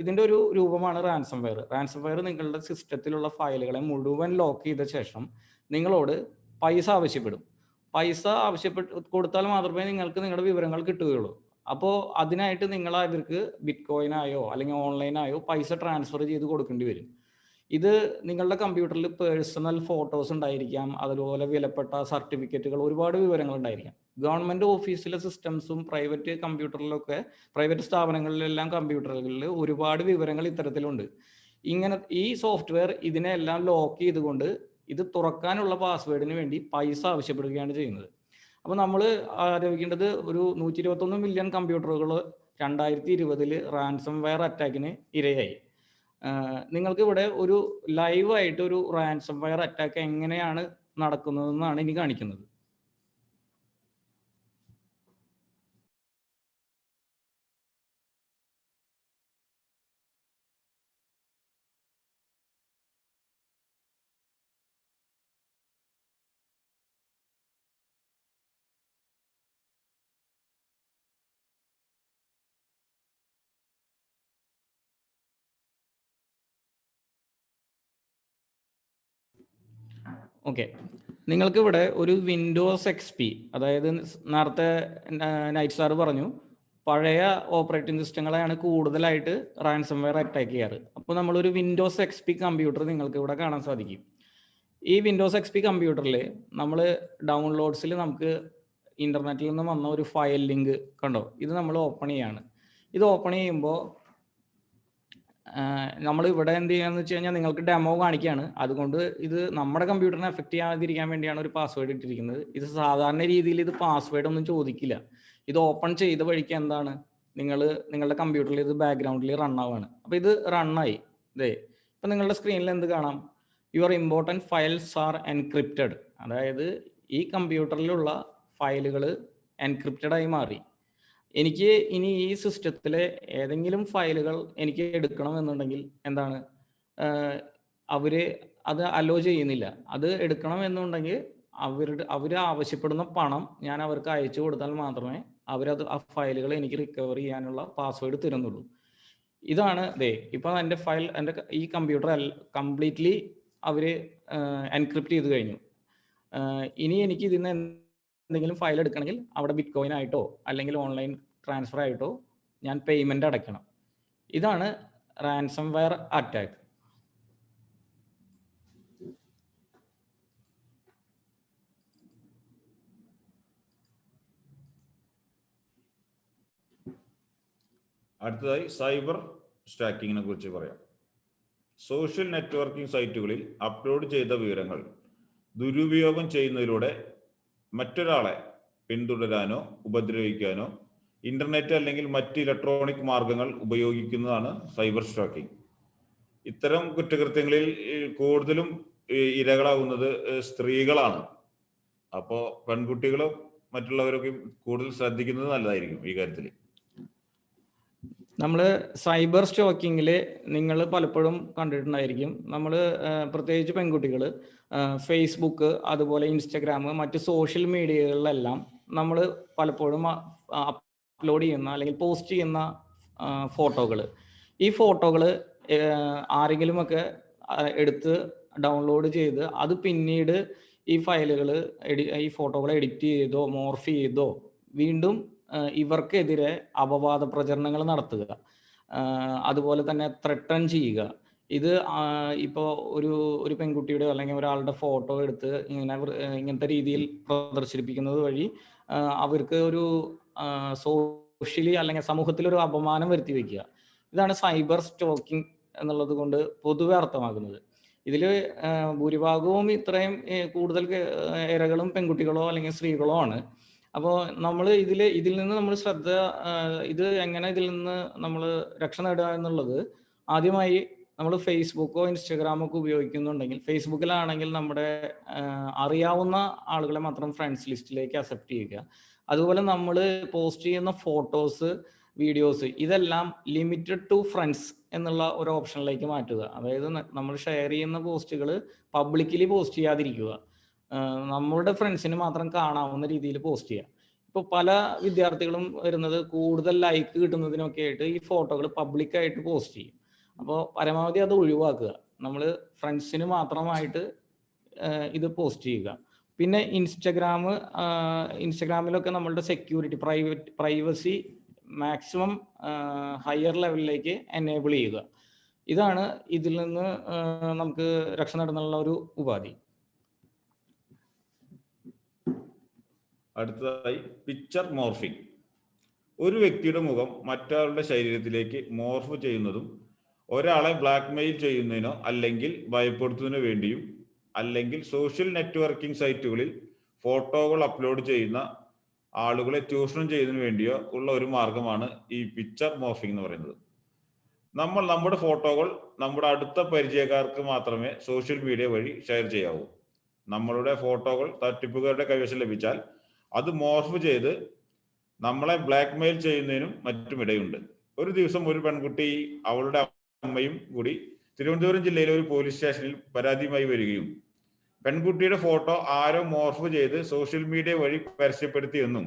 B: ഇതിന്റെ ഒരു രൂപമാണ് റാൻസം വെയർ. റാൻസം വെയർ നിങ്ങളുടെ സിസ്റ്റത്തിലുള്ള ഫയലുകളെ മുഴുവൻ ലോക്ക് ചെയ്ത ശേഷം നിങ്ങളോട് പൈസ ആവശ്യപ്പെടും. പൈസ കൊടുത്താൽ മാത്രമേ നിങ്ങൾക്ക് നിങ്ങളുടെ വിവരങ്ങൾ കിട്ടുകയുള്ളൂ. അപ്പോൾ അതിനായിട്ട് നിങ്ങൾ അവർക്ക് ബിറ്റ് കോയിനായോ അല്ലെങ്കിൽ ഓൺലൈനായോ പൈസ ട്രാൻസ്ഫർ ചെയ്ത് കൊടുക്കേണ്ടി വരും. ഇത് നിങ്ങളുടെ കമ്പ്യൂട്ടറിൽ പേഴ്സണൽ ഫോട്ടോസ് ഉണ്ടായിരിക്കാം, അതുപോലെ വിലപ്പെട്ട സർട്ടിഫിക്കറ്റുകൾ, ഒരുപാട് വിവരങ്ങൾ ഉണ്ടായിരിക്കാം. ഗവൺമെന്റ് ഓഫീസിലെ സിസ്റ്റംസും പ്രൈവറ്റ് സ്ഥാപനങ്ങളിലെല്ലാം കമ്പ്യൂട്ടറുകളിൽ ഒരുപാട് വിവരങ്ങൾ ഇത്തരത്തിലുണ്ട്. ഈ സോഫ്റ്റ്വെയർ ഇതിനെല്ലാം ലോക്ക് ചെയ്തുകൊണ്ട് ഇത് തുറക്കാനുള്ള പാസ്വേഡിന് വേണ്ടി പൈസ ആവശ്യപ്പെടുകയാണ് ചെയ്യുന്നത്. അപ്പോൾ നമ്മൾ ആലോചിക്കേണ്ടത് ഒരു 121 മില്യൺ കമ്പ്യൂട്ടറുകൾ 2020 റാൻസം വെയർ അറ്റാക്കിന് ഇരയായി. നിങ്ങൾക്ക് ഇവിടെ ഒരു ലൈവായിട്ട് ഒരു റാൻസം വെയർ അറ്റാക്ക് എങ്ങനെയാണ് നടക്കുന്നതെന്നാണ് ഇനി കാണിക്കുന്നത്. ഓക്കെ, നിങ്ങൾക്ക് ഇവിടെ ഒരു വിൻഡോസ് XP, അതായത് നേരത്തെ നൈറ്റ് സാർ പറഞ്ഞു പഴയ ഓപ്പറേറ്റിംഗ് സിസ്റ്റങ്ങളെയാണ് കൂടുതലായിട്ട് റാൻസം വെയർ അറ്റാക്ക് ചെയ്യാറ്. അപ്പോൾ നമ്മളൊരു വിൻഡോസ് XP കമ്പ്യൂട്ടർ നിങ്ങൾക്ക് ഇവിടെ കാണാൻ സാധിക്കും. ഈ വിൻഡോസ് XP കമ്പ്യൂട്ടറിൽ നമ്മൾ ഡൗൺലോഡ്സിൽ നമുക്ക് ഇൻ്റർനെറ്റിൽ നിന്ന് വന്ന ഒരു ഫയൽ ലിങ്ക് കണ്ടോ, ഇത് നമ്മൾ ഓപ്പൺ ചെയ്യാണ്. ഇത് ഓപ്പൺ ചെയ്യുമ്പോൾ നമ്മൾ ഇവിടെ എന്ത് ചെയ്യാന്ന് വെച്ച് കഴിഞ്ഞാൽ നിങ്ങൾക്ക് ഡെമോ കാണിക്കുകയാണ്. അതുകൊണ്ട് ഇത് നമ്മുടെ കമ്പ്യൂട്ടറിനെ എഫക്ട് ചെയ്യാതിരിക്കാൻ വേണ്ടിയാണ് ഒരു പാസ്വേഡ് ഇട്ടിരിക്കുന്നത്. ഇത് സാധാരണ രീതിയിൽ ഇത് പാസ്വേഡ് ഒന്നും ചോദിക്കില്ല. ഇത് ഓപ്പൺ ചെയ്ത വഴിക്ക് എന്താണ് നിങ്ങളുടെ കമ്പ്യൂട്ടറിൽ ഇത് ബാക്ക്ഗ്രൗണ്ടിൽ റൺ ആവുകയാണ്. അപ്പോൾ ഇത് റണ്ണായി. ഇപ്പം നിങ്ങളുടെ സ്ക്രീനിൽ എന്ത് കാണാം? Your important files R encrypted. അതായത് ഈ കമ്പ്യൂട്ടറിലുള്ള ഫയലുകൾ എൻക്രിപ്റ്റഡായി മാറി. എനിക്ക് ഇനി ഈ സിസ്റ്റത്തിലെ ഏതെങ്കിലും ഫയലുകൾ എനിക്ക് എടുക്കണമെന്നുണ്ടെങ്കിൽ എന്താണ്, അവർ അത് അലോ ചെയ്യുന്നില്ല. അത് എടുക്കണം എന്നുണ്ടെങ്കിൽ അവർ ആവശ്യപ്പെടുന്ന പണം ഞാൻ അവർക്ക് അയച്ചു കൊടുത്താൽ മാത്രമേ ആ ഫയലുകൾ എനിക്ക് റിക്കവർ ചെയ്യാനുള്ള പാസ്വേഡ് തരുന്നുള്ളൂ. ഇതാണ് ഇപ്പം എൻ്റെ ഈ കമ്പ്യൂട്ടർ കംപ്ലീറ്റ്ലി അവർ എൻക്രിപ്റ്റ് ചെയ്ത് കഴിഞ്ഞു. ഇനി എനിക്ക് ഇതിൽ നിന്ന് എന്തെങ്കിലും ഫയൽ എടുക്കണമെങ്കിൽ അവിടെ ബിറ്റ് കോയിൻ ആയിട്ടോ അല്ലെങ്കിൽ ഓൺലൈൻ ട്രാൻസ്ഫർ ആയിട്ടോ ഞാൻ പേയ്മെന്റ് അടയ്ക്കണം. ഇതാണ് റാൻസം വെയർ അറ്റാക്ക്.
A: അടുത്തതായി സൈബർ സ്റ്റാക്കിങ്ങിനെ കുറിച്ച് പറയാം. സോഷ്യൽ നെറ്റ്വർക്കിംഗ് സൈറ്റുകളിൽ അപ്ലോഡ് ചെയ്ത വിവരങ്ങൾ ദുരുപയോഗം ചെയ്യുന്നതിലൂടെ മറ്റൊരാളെ പിന്തുടരാനോ ഉപദ്രവിക്കാനോ ഇന്റർനെറ്റ് അല്ലെങ്കിൽ മറ്റ് ഇലക്ട്രോണിക് മാർഗങ്ങൾ ഉപയോഗിക്കുന്നതാണ് സൈബർ സ്റ്റാക്കിംഗ്. ഇത്തരം കുറ്റകൃത്യങ്ങളിൽ കൂടുതലും ഇരകളാകുന്നത് സ്ത്രീകളാണ്. അപ്പോൾ പെൺകുട്ടികളും മറ്റുള്ളവരൊക്കെ കൂടുതൽ ശ്രദ്ധിക്കുന്നത് നല്ലതായിരിക്കും ഈ കാര്യത്തിൽ.
B: നമ്മൾ സൈബർ സ്റ്റോക്കിങ്ങിൽ നിങ്ങൾ പലപ്പോഴും കണ്ടിട്ടുണ്ടായിരിക്കും. നമ്മൾ പ്രത്യേകിച്ച് പെൺകുട്ടികൾ ഫേസ്ബുക്ക്, അതുപോലെ ഇൻസ്റ്റഗ്രാം, മറ്റ് സോഷ്യൽ മീഡിയകളിലെല്ലാം നമ്മൾ പലപ്പോഴും അപ്ലോഡ് ചെയ്യുന്ന അല്ലെങ്കിൽ പോസ്റ്റ് ചെയ്യുന്ന ഫോട്ടോകൾ, ഈ ഫോട്ടോകൾ ആരെങ്കിലുമൊക്കെ എടുത്ത് ഡൗൺലോഡ് ചെയ്ത് അത് പിന്നീട് ഈ ഫോട്ടോകൾ എഡിറ്റ് ചെയ്തോ മോർഫ് ചെയ്തോ വീണ്ടും ഇവർക്കെതിരെ അപവാദ പ്രചരണങ്ങൾ നടത്തുക, അതുപോലെ തന്നെ ത്രട്ടൺ ചെയ്യുക. ഇത് ഇപ്പോൾ ഒരു പെൺകുട്ടിയുടെ അല്ലെങ്കിൽ ഒരാളുടെ ഫോട്ടോ എടുത്ത് ഇങ്ങനത്തെ രീതിയിൽ പ്രദർശിപ്പിക്കുന്നത് വഴി അവർക്ക് ഒരു സോഷ്യലി അല്ലെങ്കിൽ സമൂഹത്തിൽ ഒരു അപമാനം വരുത്തി വയ്ക്കുക. ഇതാണ് സൈബർ സ്റ്റോക്കിംഗ് എന്നുള്ളത് കൊണ്ട് പൊതുവെ അർത്ഥമാക്കുന്നത്. ഇതിൽ ഭൂരിഭാഗവും ഇത്രയും കൂടുതൽ ഇരകളും പെൺകുട്ടികളോ അല്ലെങ്കിൽ സ്ത്രീകളോ ആണ്. അപ്പോൾ നമ്മൾ ഇതിൽ നിന്ന് നമ്മൾ ഇത് എങ്ങനെ ഇതിൽ നിന്ന് നമ്മൾ രക്ഷ നേടുക എന്നുള്ളത്, ആദ്യമായി നമ്മൾ ഫേസ്ബുക്കോ ഇൻസ്റ്റഗ്രാമോ ഒക്കെ ഉപയോഗിക്കുന്നുണ്ടെങ്കിൽ, ഫേസ്ബുക്കിലാണെങ്കിൽ നമ്മുടെ അറിയാവുന്ന ആളുകളെ മാത്രം ഫ്രണ്ട്സ് ലിസ്റ്റിലേക്ക് അക്സെപ്റ്റ് ചെയ്യുക. അതുപോലെ നമ്മൾ പോസ്റ്റ് ചെയ്യുന്ന ഫോട്ടോസ്, വീഡിയോസ് ഇതെല്ലാം ലിമിറ്റഡ് ടു ഫ്രണ്ട്സ് എന്നുള്ള ഒരു ഓപ്ഷനിലേക്ക് മാറ്റുക. അതായത് നമ്മൾ ഷെയർ ചെയ്യുന്ന പോസ്റ്റുകൾ പബ്ലിക്കലി പോസ്റ്റ് ചെയ്യാതിരിക്കുക, നമ്മളുടെ ഫ്രണ്ട്സിന് മാത്രം കാണാവുന്ന രീതിയിൽ പോസ്റ്റ് ചെയ്യുക. ഇപ്പോൾ പല വിദ്യാർത്ഥികളും വരുന്നത് കൂടുതൽ ലൈക്ക് കിട്ടുന്നതിനൊക്കെ ആയിട്ട് ഈ ഫോട്ടോകൾ പബ്ലിക്കായിട്ട് പോസ്റ്റ് ചെയ്യും. അപ്പോൾ പരമാവധി അത് ഒഴിവാക്കുക. നമ്മൾ ഫ്രണ്ട്സിന് മാത്രമായിട്ട് ഇത് പോസ്റ്റ് ചെയ്യുക. പിന്നെ ഇൻസ്റ്റഗ്രാമിലൊക്കെ നമ്മളുടെ സെക്യൂരിറ്റി, പ്രൈവസി മാക്സിമം ഹയർ ലെവലിലേക്ക് എനേബിൾ ചെയ്യുക. ഇതാണ് ഇതിൽ നിന്ന് നമുക്ക് രക്ഷ നേടുന്നുള്ള ഒരു ഉപാധി.
A: അടുത്തതായി പിക്ചർ മോർഫിംഗ്. ഒരു വ്യക്തിയുടെ മുഖം മറ്റൊരാളുടെ ശരീരത്തിലേക്ക് മോർഫ് ചെയ്യുന്നതും ഒരാളെ ബ്ലാക്ക്മെയിൽ ചെയ്യുന്നതിനോ അല്ലെങ്കിൽ ഭയപ്പെടുത്തുന്നതിനോ വേണ്ടിയും അല്ലെങ്കിൽ സോഷ്യൽ നെറ്റ്വർക്കിംഗ് സൈറ്റുകളിൽ ഫോട്ടോകൾ അപ്ലോഡ് ചെയ്യുന്ന ആളുകളെ ചൂഷണം ചെയ്യുന്നതിന് വേണ്ടിയോ ഉള്ള ഒരു മാർഗമാണ് ഈ പിക്ചർ മോർഫിംഗ് എന്ന് പറയുന്നത്. നമ്മുടെ ഫോട്ടോകൾ നമ്മുടെ അടുത്ത പരിചയക്കാർക്ക് മാത്രമേ സോഷ്യൽ മീഡിയ വഴി ഷെയർ ചെയ്യാവൂ. നമ്മളുടെ ഫോട്ടോകൾ തട്ടിപ്പുകാരുടെ കൈവശം ലഭിച്ചാൽ അത് മോർഫ് ചെയ്ത് നമ്മളെ ബ്ലാക്ക്മെയിൽ ചെയ്യുന്നതിനും മറ്റും ഇടയുണ്ട്. ഒരു ദിവസം ഒരു പെൺകുട്ടി അവളുടെ അമ്മയും കൂടി തിരുവനന്തപുരം ജില്ലയിലെ ഒരു പോലീസ് സ്റ്റേഷനിൽ പരാതിയുമായി വരികയും പെൺകുട്ടിയുടെ ഫോട്ടോ ആരോ മോർഫ് ചെയ്ത് സോഷ്യൽ മീഡിയ വഴി പരസ്യപ്പെടുത്തിയെന്നും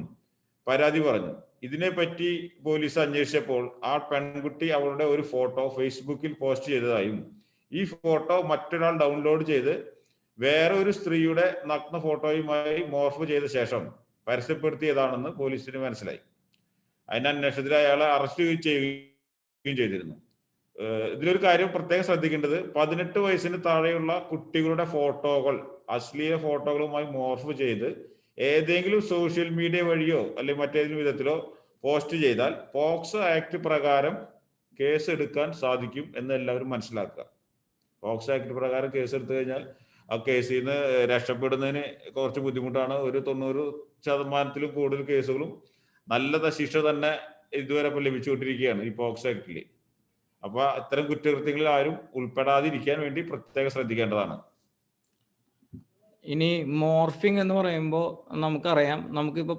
A: പരാതി പറഞ്ഞു. ഇതിനെപ്പറ്റി പോലീസ് അന്വേഷിച്ചപ്പോൾ ആ പെൺകുട്ടി അവളുടെ ഒരു ഫോട്ടോ ഫേസ്ബുക്കിൽ പോസ്റ്റ് ചെയ്തതായും ഈ ഫോട്ടോ മറ്റൊരാൾ ഡൗൺലോഡ് ചെയ്ത് വേറെ ഒരു സ്ത്രീയുടെ നഗ്ന ഫോട്ടോയുമായി മോർഫ് ചെയ്ത ശേഷം പരസ്യപ്പെടുത്തിയതാണെന്ന് പോലീസിന് മനസ്സിലായി. അതിന്റെ അന്വേഷണത്തിൽ അയാളെ അറസ്റ്റ് ചെയ്യുകയും ചെയ്തിരുന്നു. ഇതിലൊരു കാര്യം പ്രത്യേകം ശ്രദ്ധിക്കേണ്ടത്, 18 വയസ്സിന് താഴെയുള്ള കുട്ടികളുടെ ഫോട്ടോകൾ അശ്ലീല ഫോട്ടോകളുമായി മോർഫ് ചെയ്ത് ഏതെങ്കിലും സോഷ്യൽ മീഡിയ വഴിയോ അല്ലെങ്കിൽ മറ്റേതെങ്കിലും വിധത്തിലോ പോസ്റ്റ് ചെയ്താൽ പോക്സോ ആക്ട് പ്രകാരം കേസ് എടുക്കാൻ സാധിക്കും എന്ന് എല്ലാവരും മനസ്സിലാക്കുക. പോക്സോ ആക്ട് പ്രകാരം കേസ് എടുത്തു കഴിഞ്ഞാൽ ആ കേസിൽ നിന്ന് രക്ഷപ്പെടുന്നതിന് കുറച്ച് ബുദ്ധിമുട്ടാണ്. ഒരു 90% കൂടുതൽ കേസുകളും നല്ല ശിക്ഷ തന്നെ ഇതുവരെ ലഭിച്ചുകൊണ്ടിരിക്കുകയാണ് ഈ പോക്സോ ആക്ടിൽ. അപ്പൊ അത്തരം കുറ്റകൃത്യങ്ങളിൽ ആരും ഉൾപ്പെടാതിരിക്കാൻ വേണ്ടി പ്രത്യേകം ശ്രദ്ധിക്കേണ്ടതാണ്.
B: ഇനി മോർഫിംഗ് എന്ന് പറയുമ്പോൾ നമുക്കറിയാം, നമുക്കിപ്പോൾ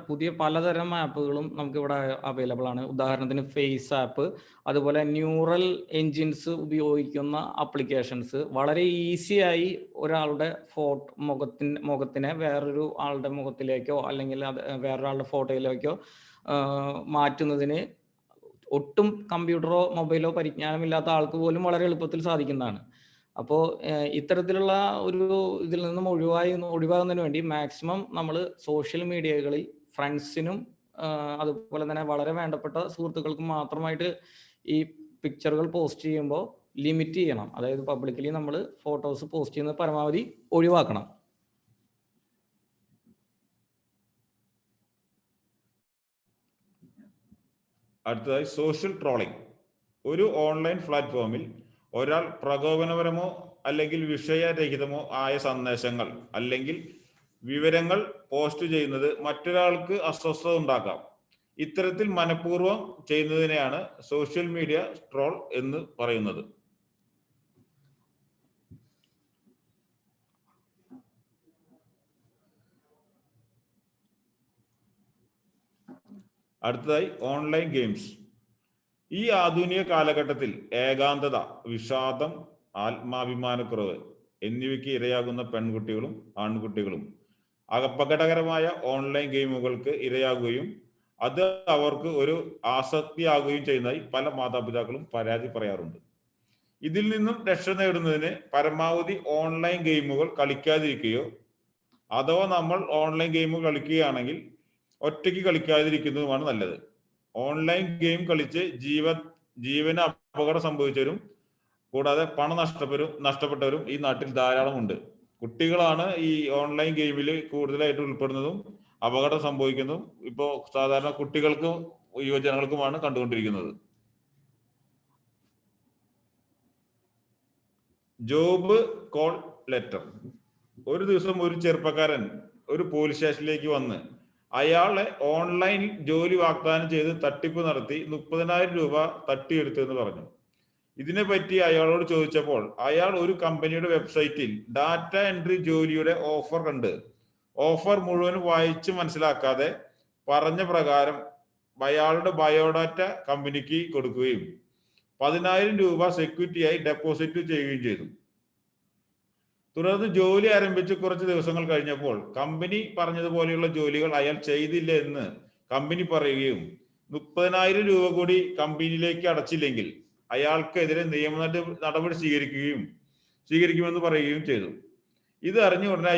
B: പുതിയ പലതരം ആപ്പുകളും നമുക്കിവിടെ അവൈലബിൾ ആണ്. ഉദാഹരണത്തിന് ഫേസ് ആപ്പ്, അതുപോലെ ന്യൂറൽ എൻജിൻസ് ഉപയോഗിക്കുന്ന ആപ്ലിക്കേഷൻസ് വളരെ ഈസിയായി ഒരാളുടെ മുഖത്തിനെ വേറൊരു ആളുടെ മുഖത്തിലേക്കോ അല്ലെങ്കിൽ വേറൊരാളുടെ ഫോട്ടോയിലേക്കോ മാറ്റുന്നതിന് ഒട്ടും കമ്പ്യൂട്ടറോ മൊബൈലോ പരിജ്ഞാനമില്ലാത്ത ആൾക്ക് പോലും വളരെ എളുപ്പത്തിൽ സാധിക്കുന്നതാണ്. അപ്പോൾ ഇത്തരത്തിലുള്ള ഒരു ഇതിൽ നിന്നും ഒഴിവാകുന്നതിന് വേണ്ടി മാക്സിമം നമ്മൾ സോഷ്യൽ മീഡിയകളിൽ ഫ്രണ്ട്സിനും അതുപോലെ തന്നെ വളരെ വേണ്ടപ്പെട്ട സുഹൃത്തുക്കൾക്കും മാത്രമായിട്ട് ഈ പിക്ചറുകൾ പോസ്റ്റ് ചെയ്യുമ്പോൾ ലിമിറ്റ് ചെയ്യണം. അതായത് പബ്ലിക്കലി നമ്മൾ ഫോട്ടോസ് പോസ്റ്റ് ചെയ്യുന്നത് പരമാവധി ഒഴിവാക്കണം.
A: അടുത്തതായി സോഷ്യൽ ട്രോളിംഗ്. ഒരു ഓൺലൈൻ പ്ലാറ്റ്ഫോമിൽ ഒരാൾ പ്രകോപനപരമോ അല്ലെങ്കിൽ വിഷയരഹിതമോ ആയ സന്ദേശങ്ങൾ അല്ലെങ്കിൽ വിവരങ്ങൾ പോസ്റ്റ് ചെയ്യുന്നത് മറ്റൊരാൾക്ക് അസ്വസ്ഥത ഉണ്ടാക്കാം. ഇത്തരത്തിൽ മനഃപൂർവ്വം ചെയ്യുന്നതിനെയാണ് സോഷ്യൽ മീഡിയ ട്രോൾ എന്ന് പറയുന്നത്. അടുത്തതായി ഓൺലൈൻ ഗെയിംസ്. ഈ ആധുനിക കാലഘട്ടത്തിൽ ഏകാന്തത, വിഷാദം, ആത്മാഭിമാനക്കുറവ് എന്നിവയ്ക്ക് ഇരയാകുന്ന പെൺകുട്ടികളും ആൺകുട്ടികളും അപകടകരമായ ഓൺലൈൻ ഗെയിമുകൾക്ക് ഇരയാകുകയും അത് അവർക്ക് ഒരു ആസക്തിയാകുകയും ചെയ്യുന്നതായി പല മാതാപിതാക്കളും പരാതി പറയാറുണ്ട്. ഇതിൽ നിന്നും രക്ഷ നേടുന്നതിന് പരമാവധി ഓൺലൈൻ ഗെയിമുകൾ കളിക്കാതിരിക്കുകയോ അഥവാ നമ്മൾ ഓൺലൈൻ ഗെയിമുകൾ കളിക്കുകയാണെങ്കിൽ ഒറ്റയ്ക്ക് കളിക്കാതിരിക്കുന്നതുമാണ് നല്ലത്. ഓൺലൈൻ ഗെയിം കളിച്ച് ജീവന് അപകടം സംഭവിച്ചവരും കൂടാതെ പണം നഷ്ടപ്പെട്ടവരും ഈ നാട്ടിൽ ധാരാളമുണ്ട്. കുട്ടികളാണ് ഈ ഓൺലൈൻ ഗെയിമിൽ കൂടുതലായിട്ട് ഉൾപ്പെടുന്നതും അപകടം സംഭവിക്കുന്നതും ഇപ്പോൾ സാധാരണ കുട്ടികൾക്കും യുവജനങ്ങൾക്കുമാണ് കണ്ടുകൊണ്ടിരിക്കുന്നത്. Job call letter. ഒരു ദിവസം ഒരു ചെറുപ്പക്കാരൻ ഒരു പോലീസ് സ്റ്റേഷനിലേക്ക് വന്ന് അയാളെ ഓൺലൈൻ ജോലി വാഗ്ദാനം ചെയ്ത് തട്ടിപ്പ് നടത്തി 30,000 രൂപ തട്ടിയെടുത്തു എന്ന് പറഞ്ഞു. ഇതിനെപ്പറ്റി അയാളോട് ചോദിച്ചപ്പോൾ അയാൾ ഒരു കമ്പനിയുടെ വെബ്സൈറ്റിൽ ഡാറ്റ എൻട്രി ജോലിയുടെ ഓഫർ കണ്ട് ഓഫർ മുഴുവൻ വായിച്ച് മനസ്സിലാക്കാതെ പറഞ്ഞ പ്രകാരം അയാളുടെ ബയോഡാറ്റ കമ്പനിക്ക് കൊടുക്കുകയും 10,000 രൂപ സെക്യൂരിറ്റിയായി ഡെപ്പോസിറ്റ് ചെയ്യുകയും ചെയ്തു. തുടർന്ന് ജോലി ആരംഭിച്ച് കുറച്ച് ദിവസങ്ങൾ കഴിഞ്ഞപ്പോൾ കമ്പനി പറഞ്ഞതുപോലെയുള്ള ജോലികൾ അയാൾ ചെയ്തില്ല എന്ന് കമ്പനി പറയുകയും 30,000 രൂപ കൂടി കമ്പനിയിലേക്ക് അടച്ചില്ലെങ്കിൽ അയാൾക്കെതിരെ നിയമ നടപടി സ്വീകരിക്കുമെന്ന് പറയുകയും ചെയ്തു. ഇത് അറിഞ്ഞ ഉടനെ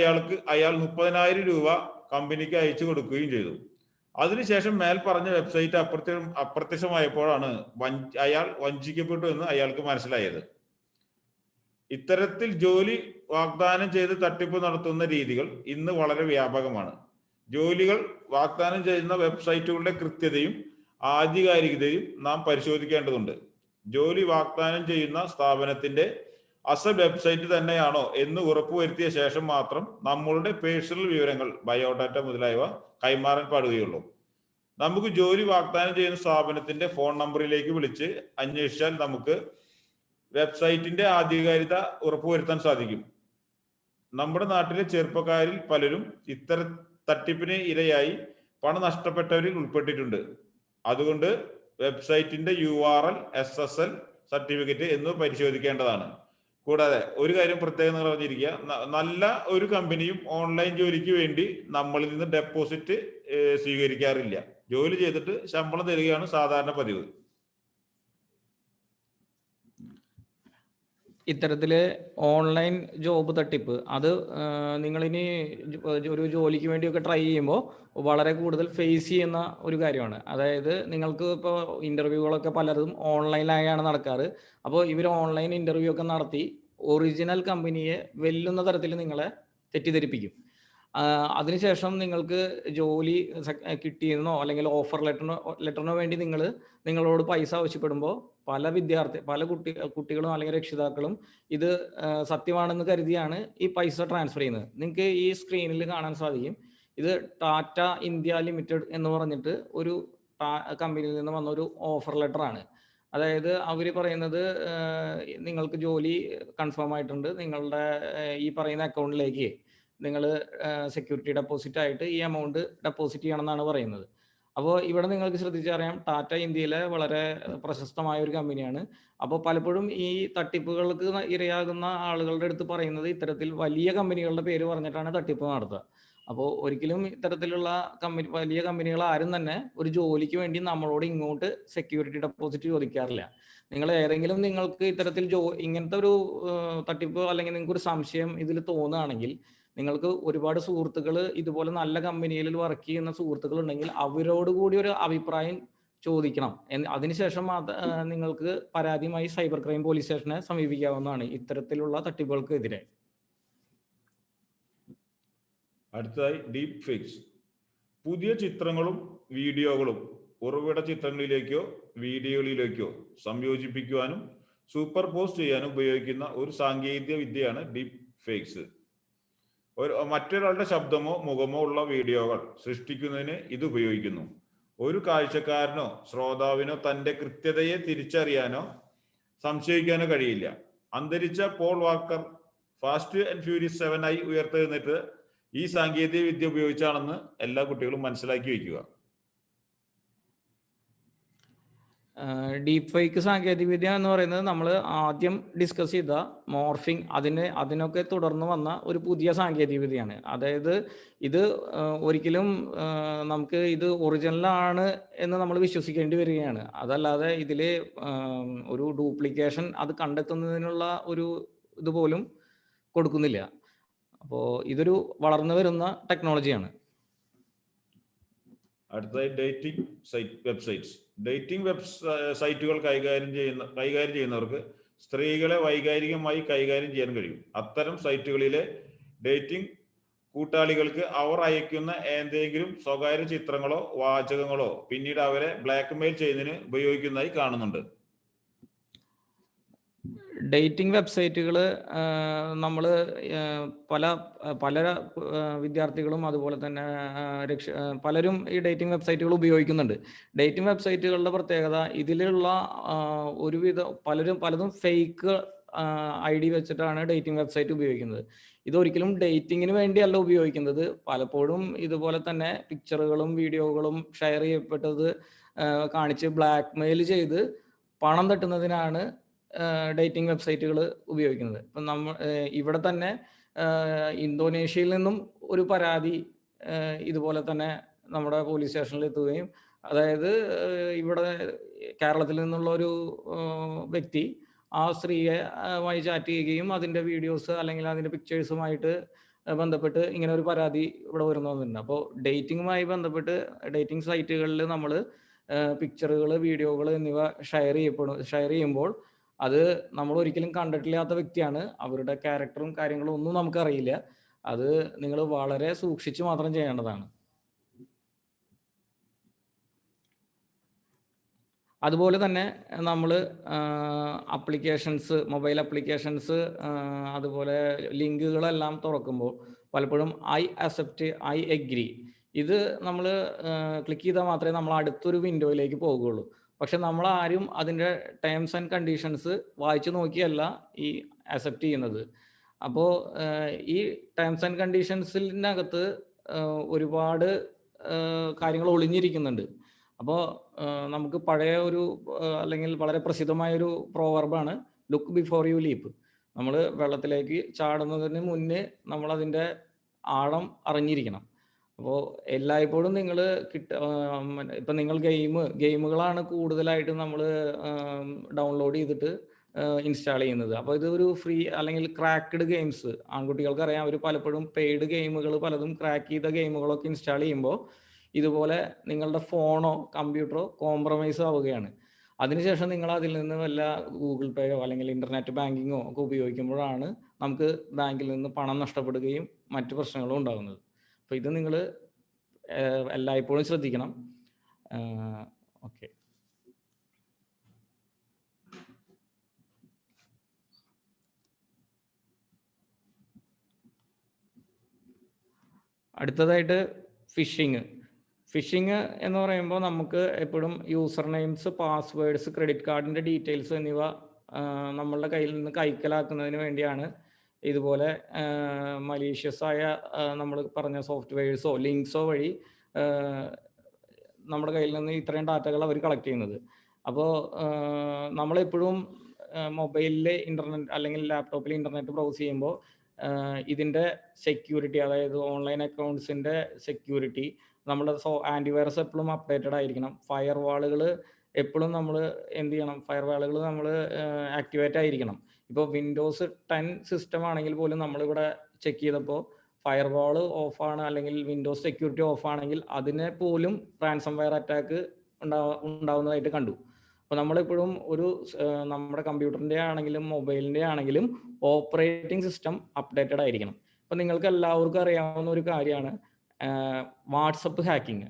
A: അയാൾ 30,000 രൂപ കമ്പനിക്ക് അയച്ചു കൊടുക്കുകയും ചെയ്തു. അതിനുശേഷം മേൽ പറഞ്ഞ വെബ്സൈറ്റ് അപ്രത്യക്ഷമായപ്പോഴാണ് അയാൾ വഞ്ചിക്കപ്പെട്ടു എന്ന് അയാൾക്ക് മനസ്സിലായത്. ഇത്തരത്തിൽ ജോലി വാഗ്ദാനം ചെയ്ത് തട്ടിപ്പ് നടത്തുന്ന രീതികൾ ഇന്ന് വളരെ വ്യാപകമാണ്. ജോലികൾ വാഗ്ദാനം ചെയ്യുന്ന വെബ്സൈറ്റുകളുടെ കൃത്യതയും ആധികാരികതയും നാം പരിശോധിക്കേണ്ടതുണ്ട്. ജോലി വാഗ്ദാനം ചെയ്യുന്ന സ്ഥാപനത്തിന്റെ അസൽ വെബ്സൈറ്റ് തന്നെയാണോ എന്ന് ഉറപ്പുവരുത്തിയ ശേഷം മാത്രം നമ്മളുടെ പേഴ്സണൽ വിവരങ്ങൾ, ബയോഡാറ്റ മുതലായവ കൈമാറാൻ പാടുകയുള്ളൂ. നമുക്ക് ജോലി വാഗ്ദാനം ചെയ്യുന്ന സ്ഥാപനത്തിന്റെ ഫോൺ നമ്പറിലേക്ക് വിളിച്ച് അന്വേഷിച്ചാൽ നമുക്ക് വെബ്സൈറ്റിന്റെ ആധികാരികത ഉറപ്പുവരുത്താൻ സാധിക്കും. നമ്മുടെ നാട്ടിലെ ചെറുപ്പക്കാരിൽ പലരും ഇത്തരം തട്ടിപ്പിന് ഇരയായി പണം നഷ്ടപ്പെട്ടവരിൽ ഉൾപ്പെട്ടിട്ടുണ്ട്. അതുകൊണ്ട് വെബ്സൈറ്റിന്റെ URL, SSL സർട്ടിഫിക്കറ്റ് എന്നിവ പരിശോധിക്കേണ്ടതാണ്. കൂടാതെ ഒരു കാര്യം പ്രത്യേകം നിങ്ങൾ അറിഞ്ഞിരിക്കുക, നല്ല ഒരു കമ്പനിയും ഓൺലൈൻ ജോലിക്ക് വേണ്ടി നമ്മളിൽ നിന്ന് ഡെപ്പോസിറ്റ് സ്വീകരിക്കാറില്ല. ജോലി ചെയ്തിട്ട് ശമ്പളം തരികയാണ് സാധാരണ പതിവ്.
B: ഇത്തരത്തില് ഓൺലൈൻ ജോബ് തട്ടിപ്പ് അത് നിങ്ങളിനി ഒരു ജോലിക്ക് വേണ്ടിയൊക്കെ ട്രൈ ചെയ്യുമ്പോൾ വളരെ കൂടുതൽ ഫേസ് ചെയ്യുന്ന ഒരു കാര്യമാണ്. അതായത് നിങ്ങൾക്ക് ഇപ്പോൾ ഇൻ്റർവ്യൂകളൊക്കെ പലതും ഓൺലൈനായാണ് നടക്കാറ്. അപ്പോൾ ഇവർ ഓൺലൈൻ ഇൻ്റർവ്യൂ ഒക്കെ നടത്തി ഒറിജിനൽ കമ്പനിയെ വെല്ലുന്ന തരത്തിൽ നിങ്ങളെ തെറ്റിദ്ധരിപ്പിക്കും. അതിനുശേഷം നിങ്ങൾക്ക് ജോലി കിട്ടിയെന്നോ അല്ലെങ്കിൽ ഓഫർ ലെറ്ററിനോ വേണ്ടി നിങ്ങളോട് പൈസ ആവശ്യപ്പെടുമ്പോൾ പല കുട്ടികളും അല്ലെങ്കിൽ രക്ഷിതാക്കളും ഇത് സത്യമാണെന്ന് കരുതിയാണ് ഈ പൈസ ട്രാൻസ്ഫർ ചെയ്യുന്നത്. നിങ്ങൾക്ക് ഈ സ്ക്രീനിൽ കാണാൻ സാധിക്കും, ഇത് ടാറ്റ ഇന്ത്യ ലിമിറ്റഡ് എന്ന് പറഞ്ഞിട്ട് ഒരു കമ്പനിയിൽ നിന്ന് വന്ന ഒരു ഓഫർ ലെറ്ററാണ്. അതായത് അവർ പറയുന്നത് നിങ്ങൾക്ക് ജോലി കൺഫേം ആയിട്ടുണ്ട്, നിങ്ങളുടെ ഈ പറയുന്ന അക്കൗണ്ടിലേക്ക് നിങ്ങൾ സെക്യൂരിറ്റി ഡെപ്പോസിറ്റ് ആയിട്ട് ഈ എമൗണ്ട് ഡെപ്പോസിറ്റ് ചെയ്യണം എന്നാണ് പറയുന്നത്. അപ്പോൾ ഇവിടെ നിങ്ങൾക്ക് ശ്രദ്ധിച്ചറിയാം, ടാറ്റ ഇന്ത്യയിലെ വളരെ പ്രശസ്തമായ ഒരു കമ്പനിയാണ്. അപ്പോൾ പലപ്പോഴും ഈ തട്ടിപ്പുകൾക്ക് ഇരയാകുന്ന ആളുകളുടെ അടുത്ത് പറയുന്നത് ഇത്തരത്തിൽ വലിയ കമ്പനികളുടെ പേര് പറഞ്ഞിട്ടാണ് തട്ടിപ്പ് നടത്തുക. അപ്പോൾ ഒരിക്കലും ഇത്തരത്തിലുള്ള വലിയ കമ്പനികൾ ആരും തന്നെ ഒരു ജോലിക്ക് വേണ്ടി നമ്മളോട് ഇങ്ങോട്ട് സെക്യൂരിറ്റി ഡെപ്പോസിറ്റ് ചോദിക്കാറില്ല. നിങ്ങൾക്ക് ഇത്തരത്തിൽ ഇങ്ങനത്തെ ഒരു തട്ടിപ്പ് അല്ലെങ്കിൽ നിങ്ങൾക്ക് ഒരു സംശയം ഇതിൽ തോന്നുകയാണെങ്കിൽ നിങ്ങൾക്ക് ഒരുപാട് സുഹൃത്തുക്കൾ ഇതുപോലെ നല്ല കമ്പനിയിൽ വർക്ക് ചെയ്യുന്ന സുഹൃത്തുക്കൾ ഉണ്ടെങ്കിൽ അവരോട് കൂടി ഒരു അഭിപ്രായം ചോദിക്കണം. അതിനുശേഷം നിങ്ങൾക്ക് പരാതിയുമായി സൈബർ ക്രൈം പോലീസ് സ്റ്റേഷനെ സമീപിക്കാവുന്നതാണ് ഇത്തരത്തിലുള്ള തട്ടിപ്പുകൾക്കെതിരെ.
A: അടുത്തതായി ഡീപ് ഫേക്സ്. പുതിയ ചിത്രങ്ങളും വീഡിയോകളും ഉറവിട ചിത്രങ്ങളിലേക്കോ വീഡിയോകളിലേക്കോ സംയോജിപ്പിക്കുവാനും സൂപ്പർ പോസ്റ്റ് ചെയ്യാനും ഉപയോഗിക്കുന്ന ഒരു സാങ്കേതിക വിദ്യയാണ് ഡീപ് ഫേക്സ്. മറ്റൊരാളുടെ ശബ്ദമോ മുഖമോ ഉള്ള വീഡിയോകൾ സൃഷ്ടിക്കുന്നതിന് ഇത് ഉപയോഗിക്കുന്നു. ഒരു കാഴ്ചക്കാരനോ ശ്രോതാവിനോ തന്റെ കൃത്യതയെ തിരിച്ചറിയാനോ സംശയിക്കാനോ കഴിയില്ല. അന്തരിച്ച Paul Walker fast and furious 7 ഉയർത്തെഴുന്നേറ്റ് ഈ സാങ്കേതിക വിദ്യ ഉപയോഗിച്ചാണെന്ന് എല്ലാ കുട്ടികളും മനസ്സിലാക്കി വയ്ക്കുക.
B: ഡീപ് ഫേക്ക് സാങ്കേതികവിദ്യ എന്ന് പറയുന്നത് നമ്മൾ ആദ്യം ഡിസ്കസ് ചെയ്ത മോർഫിംഗ് അതിനൊക്കെ തുടർന്ന് വന്ന ഒരു പുതിയ സാങ്കേതികവിദ്യയാണ്. അതായത് ഇത് ഒരിക്കലും നമുക്ക് ഇത് ഒറിജിനലാണ് എന്ന് നമ്മൾ വിശ്വസിക്കേണ്ടി വരികയാണ്. അതല്ലാതെ ഇതിൽ ഒരു ഡ്യൂപ്ലിക്കേഷൻ അത് കണ്ടെത്തുന്നതിനുള്ള ഒരു ഇതുപോലും കൊടുക്കുന്നില്ല. അപ്പോൾ ഇതൊരു വളർന്നു വരുന്ന ടെക്നോളജിയാണ്.
A: അടുത്തതായി ഡേറ്റിംഗ് വെബ്സൈറ്റ്സ്. ഡേറ്റിംഗ് സൈറ്റുകൾ കൈകാര്യം ചെയ്യുന്നവർക്ക് സ്ത്രീകളെ വൈകാരികമായി കൈകാര്യം ചെയ്യാൻ കഴിയും. അത്തരം സൈറ്റുകളിലെ ഡേറ്റിംഗ് കൂട്ടാളികൾക്ക് അവർ അയക്കുന്ന എന്തെങ്കിലും സ്വകാര്യ ചിത്രങ്ങളോ വാചകങ്ങളോ പിന്നീട് അവരെ ബ്ലാക്ക്മെയിൽ ചെയ്യുന്നതിന് ഉപയോഗിക്കുന്നതായി കാണുന്നുണ്ട്.
B: ഡേറ്റിംഗ് വെബ്സൈറ്റുകൾ നമ്മൾ പല വിദ്യാർത്ഥികളും അതുപോലെ തന്നെ പലരും ഈ ഡേറ്റിംഗ് വെബ്സൈറ്റുകൾ ഉപയോഗിക്കുന്നുണ്ട്. ഡേറ്റിംഗ് വെബ്സൈറ്റുകളുടെ പ്രത്യേകത ഇതിലുള്ള പലതും ഫേക്ക് ID വെച്ചിട്ടാണ് ഡേറ്റിംഗ് വെബ്സൈറ്റ് ഉപയോഗിക്കുന്നത്. ഇതൊരിക്കലും ഡേറ്റിങ്ങിന് വേണ്ടിയല്ല ഉപയോഗിക്കുന്നത്. പലപ്പോഴും ഇതുപോലെ തന്നെ പിക്ചറുകളും വീഡിയോകളും ഷെയർ ചെയ്യപ്പെട്ടത് കാണിച്ച് ബ്ലാക്ക്മെയിൽ ചെയ്ത് പണം തട്ടുന്നതിനാണ് ഡേറ്റിംഗ് വെബ്സൈറ്റുകൾ ഉപയോഗിക്കുന്നത്. ഇപ്പം ഇവിടെ തന്നെ ഇന്തോനേഷ്യയിൽ നിന്നും ഒരു പരാതി ഇതുപോലെ തന്നെ നമ്മുടെ പോലീസ് സ്റ്റേഷനിൽ എത്തുകയും, അതായത് ഇവിടെ കേരളത്തിൽ നിന്നുള്ള ഒരു വ്യക്തി ആ സ്ത്രീയെ ചാറ്റ് ചെയ്യുകയും അതിൻ്റെ വീഡിയോസ് അല്ലെങ്കിൽ അതിൻ്റെ പിക്ചേഴ്സുമായിട്ട് ബന്ധപ്പെട്ട് ഇങ്ങനെ ഒരു പരാതി ഇവിടെ വരുന്നുണ്ട്. അപ്പോൾ ഡേറ്റിങ്ങുമായി ബന്ധപ്പെട്ട് ഡേറ്റിംഗ് സൈറ്റുകളിൽ നമ്മൾ പിക്ചറുകൾ, വീഡിയോകൾ എന്നിവ ഷെയർ ചെയ്യുമ്പോൾ അത് നമ്മൾ ഒരിക്കലും കണ്ടിട്ടില്ലാത്ത വ്യക്തിയാണ്. അവരുടെ ക്യാരക്ടറും കാര്യങ്ങളും ഒന്നും നമുക്കറിയില്ല. അത് നിങ്ങൾ വളരെ സൂക്ഷിച്ച് മാത്രം ചെയ്യേണ്ടതാണ്. അതുപോലെ തന്നെ നമ്മൾ മൊബൈൽ അപ്ലിക്കേഷൻസ് അതുപോലെ ലിങ്കുകളെല്ലാം തുറക്കുമ്പോൾ പലപ്പോഴും ഐ അക്സെപ്റ്റ്, ഐ എഗ്രി, ഇത് നമ്മൾ ക്ലിക്ക് ചെയ്താൽ മാത്രമേ നമ്മൾ അടുത്തൊരു വിൻഡോയിലേക്ക് പോകുകയുള്ളൂ. പക്ഷെ നമ്മൾ ആരും അതിൻ്റെ ടേംസ് ആൻഡ് കണ്ടീഷൻസ് വായിച്ചു നോക്കിയല്ല ഈ അക്സെപ്റ്റ് ചെയ്യുന്നത്. അപ്പോൾ ഈ ടേംസ് ആൻഡ് കണ്ടീഷൻസിനകത്ത് ഒരുപാട് കാര്യങ്ങൾ ഒളിഞ്ഞിരിക്കുന്നുണ്ട്. അപ്പോൾ നമുക്ക് പഴയ അല്ലെങ്കിൽ വളരെ പ്രസിദ്ധമായൊരു പ്രോവർബാണ് ലുക്ക് ബിഫോർ യു ലീപ്പ്. നമ്മൾ വെള്ളത്തിലേക്ക് ചാടുന്നതിന് മുന്നേ നമ്മൾ അതിൻ്റെ ആഴം അറിഞ്ഞിരിക്കണം. അപ്പോൾ എല്ലായ്പ്പോഴും നിങ്ങൾ ഇപ്പം നിങ്ങൾ ഗെയിമുകളാണ് കൂടുതലായിട്ട് നമ്മൾ ഡൗൺലോഡ് ചെയ്തിട്ട് ഇൻസ്റ്റാൾ ചെയ്യുന്നത്. അപ്പോൾ ഇത് ഒരു ഫ്രീ അല്ലെങ്കിൽ ക്രാക്ക്ഡ് ഗെയിംസ്, ആൺകുട്ടികൾക്ക് അറിയാം, അവർ പലപ്പോഴും പെയ്ഡ് ഗെയിമുകൾ പലതും ക്രാക്ക് ചെയ്ത ഗെയിമുകളൊക്കെ ഇൻസ്റ്റാൾ ചെയ്യുമ്പോൾ ഇതുപോലെ നിങ്ങളുടെ ഫോണോ കമ്പ്യൂട്ടറോ കോംപ്രമൈസ് ആവുകയാണ്. അതിനുശേഷം നിങ്ങൾ അതിൽ നിന്ന് വല്ല ഗൂഗിൾ പേയോ അല്ലെങ്കിൽ ഇൻ്റർനെറ്റ് ബാങ്കിങ്ങോ ഒക്കെ ഉപയോഗിക്കുമ്പോഴാണ് നമുക്ക് ബാങ്കിൽ നിന്ന് പണം നഷ്ടപ്പെടുകയും മറ്റു പ്രശ്നങ്ങളും ഉണ്ടാകുന്നത്. അപ്പോൾ ഇത് നിങ്ങൾ എല്ലായ്പ്പോഴും ശ്രദ്ധിക്കണം. ഓക്കെ. അടുത്തതായിട്ട് ഫിഷിങ് എന്ന് പറയുമ്പോൾ നമുക്ക് എപ്പോഴും യൂസർ നെയിംസ്, പാസ്വേഡ്സ്, ക്രെഡിറ്റ് കാർഡിൻ്റെ ഡീറ്റെയിൽസ് എന്നിവ നമ്മളുടെ കയ്യിൽ നിന്ന് കൈക്കലാക്കുന്നതിന് വേണ്ടിയാണ് ഇതുപോലെ മലീഷ്യസ് ആയ നമ്മൾ പറഞ്ഞ സോഫ്റ്റ്വെയർസോ ലിങ്ക്സോ വഴി നമ്മുടെ കയ്യിൽ നിന്ന് ഇത്രയും ഡാറ്റകൾ അവർ കളക്ട് ചെയ്യുന്നത്. അപ്പോൾ നമ്മളെപ്പോഴും മൊബൈലിൽ ഇൻ്റർനെറ്റ് അല്ലെങ്കിൽ ലാപ്ടോപ്പിൽ ഇൻ്റർനെറ്റ് ബ്രൗസ് ചെയ്യുമ്പോൾ ഇതിൻ്റെ സെക്യൂരിറ്റി, അതായത് ഓൺലൈൻ അക്കൗണ്ട്സിൻ്റെ സെക്യൂരിറ്റി, നമ്മുടെ ആൻറ്റിവൈറസ് എപ്പോഴും അപ്ഡേറ്റഡ് ആയിരിക്കണം. ഫയർവാളുകൾ എപ്പോഴും നമ്മൾ എന്ത് ചെയ്യണം, ഫയർവാളുകൾ നമ്മൾ ആക്ടിവേറ്റ് ആയിരിക്കണം. ഇപ്പോൾ Windows 10 സിസ്റ്റം ആണെങ്കിൽ പോലും നമ്മളിവിടെ ചെക്ക് ചെയ്തപ്പോൾ ഫയർവാൾ ഓഫാണ് അല്ലെങ്കിൽ വിൻഡോസ് സെക്യൂരിറ്റി ഓഫാണെങ്കിൽ അതിനെ പോലും റാൻസംവെയർ അറ്റാക്ക് ഉണ്ടാവുന്നതായിട്ട് കണ്ടു. അപ്പോൾ നമ്മളെപ്പോഴും നമ്മുടെ കമ്പ്യൂട്ടറിൻ്റെ ആണെങ്കിലും മൊബൈലിൻ്റെ ആണെങ്കിലും ഓപ്പറേറ്റിംഗ് സിസ്റ്റം അപ്ഡേറ്റഡ് ആയിരിക്കണം. അപ്പോൾ നിങ്ങൾക്ക് എല്ലാവർക്കും അറിയാവുന്ന ഒരു കാര്യമാണ് വാട്സപ്പ് ഹാക്കിങ്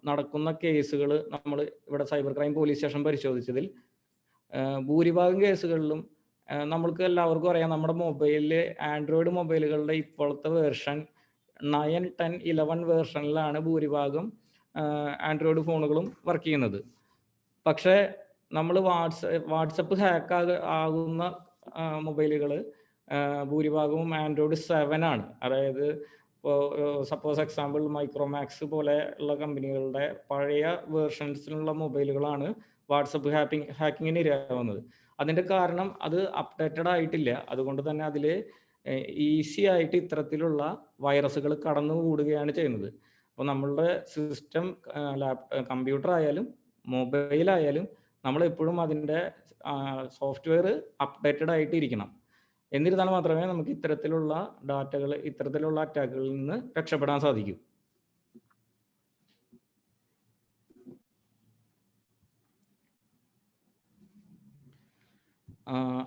B: നടക്കുന്ന കേസുകൾ നമ്മൾ ഇവിടെ സൈബർ ക്രൈം പോലീസ് സ്റ്റേഷൻ പരിശോധിച്ചതിൽ ഭൂരിഭാഗം കേസുകളിലും നമ്മൾക്ക് എല്ലാവർക്കും അറിയാം, നമ്മുടെ മൊബൈലിൽ ആൻഡ്രോയിഡ് മൊബൈലുകളുടെ ഇപ്പോഴത്തെ വേർഷൻ 9, 10, 11 വേർഷനിലാണ് ഭൂരിഭാഗം ആൻഡ്രോയിഡ് ഫോണുകളും വർക്ക് ചെയ്യുന്നത്. പക്ഷേ നമ്മൾ വാട്സപ്പ് ഹാക്ക് ആകുന്ന മൊബൈലുകൾ ഭൂരിഭാഗവും ആൻഡ്രോയിഡ് 7 ആണ്. അതായത് ഇപ്പോൾ സപ്പോസ് എക്സാമ്പിൾ മൈക്രോമാക്സ് പോലെ ഉള്ള കമ്പനികളുടെ പഴയ വേർഷൻസിലുള്ള മൊബൈലുകളാണ് വാട്സപ്പ് ഹാക്കിങ്ങിന് ഇരയാവുന്നത്. അതിൻ്റെ കാരണം അത് അപ്ഡേറ്റഡ് ആയിട്ടില്ല. അതുകൊണ്ട് തന്നെ അതിൽ ഈസി ആയിട്ട് ഇത്തരത്തിലുള്ള വൈറസുകൾ കടന്നുകൂടുകയാണ് ചെയ്യുന്നത്. അപ്പോൾ നമ്മളുടെ സിസ്റ്റം കമ്പ്യൂട്ടർ ആയാലും മൊബൈലായാലും നമ്മളെപ്പോഴും അതിൻ്റെ സോഫ്റ്റ്വെയർ അപ്ഡേറ്റഡ് ആയിട്ട് ഇരിക്കണം. എന്നിരുന്നാൽ മാത്രമേ നമുക്ക് ഇത്തരത്തിലുള്ള അറ്റാക്കുകളിൽ നിന്ന് രക്ഷപ്പെടാൻ സാധിക്കൂ.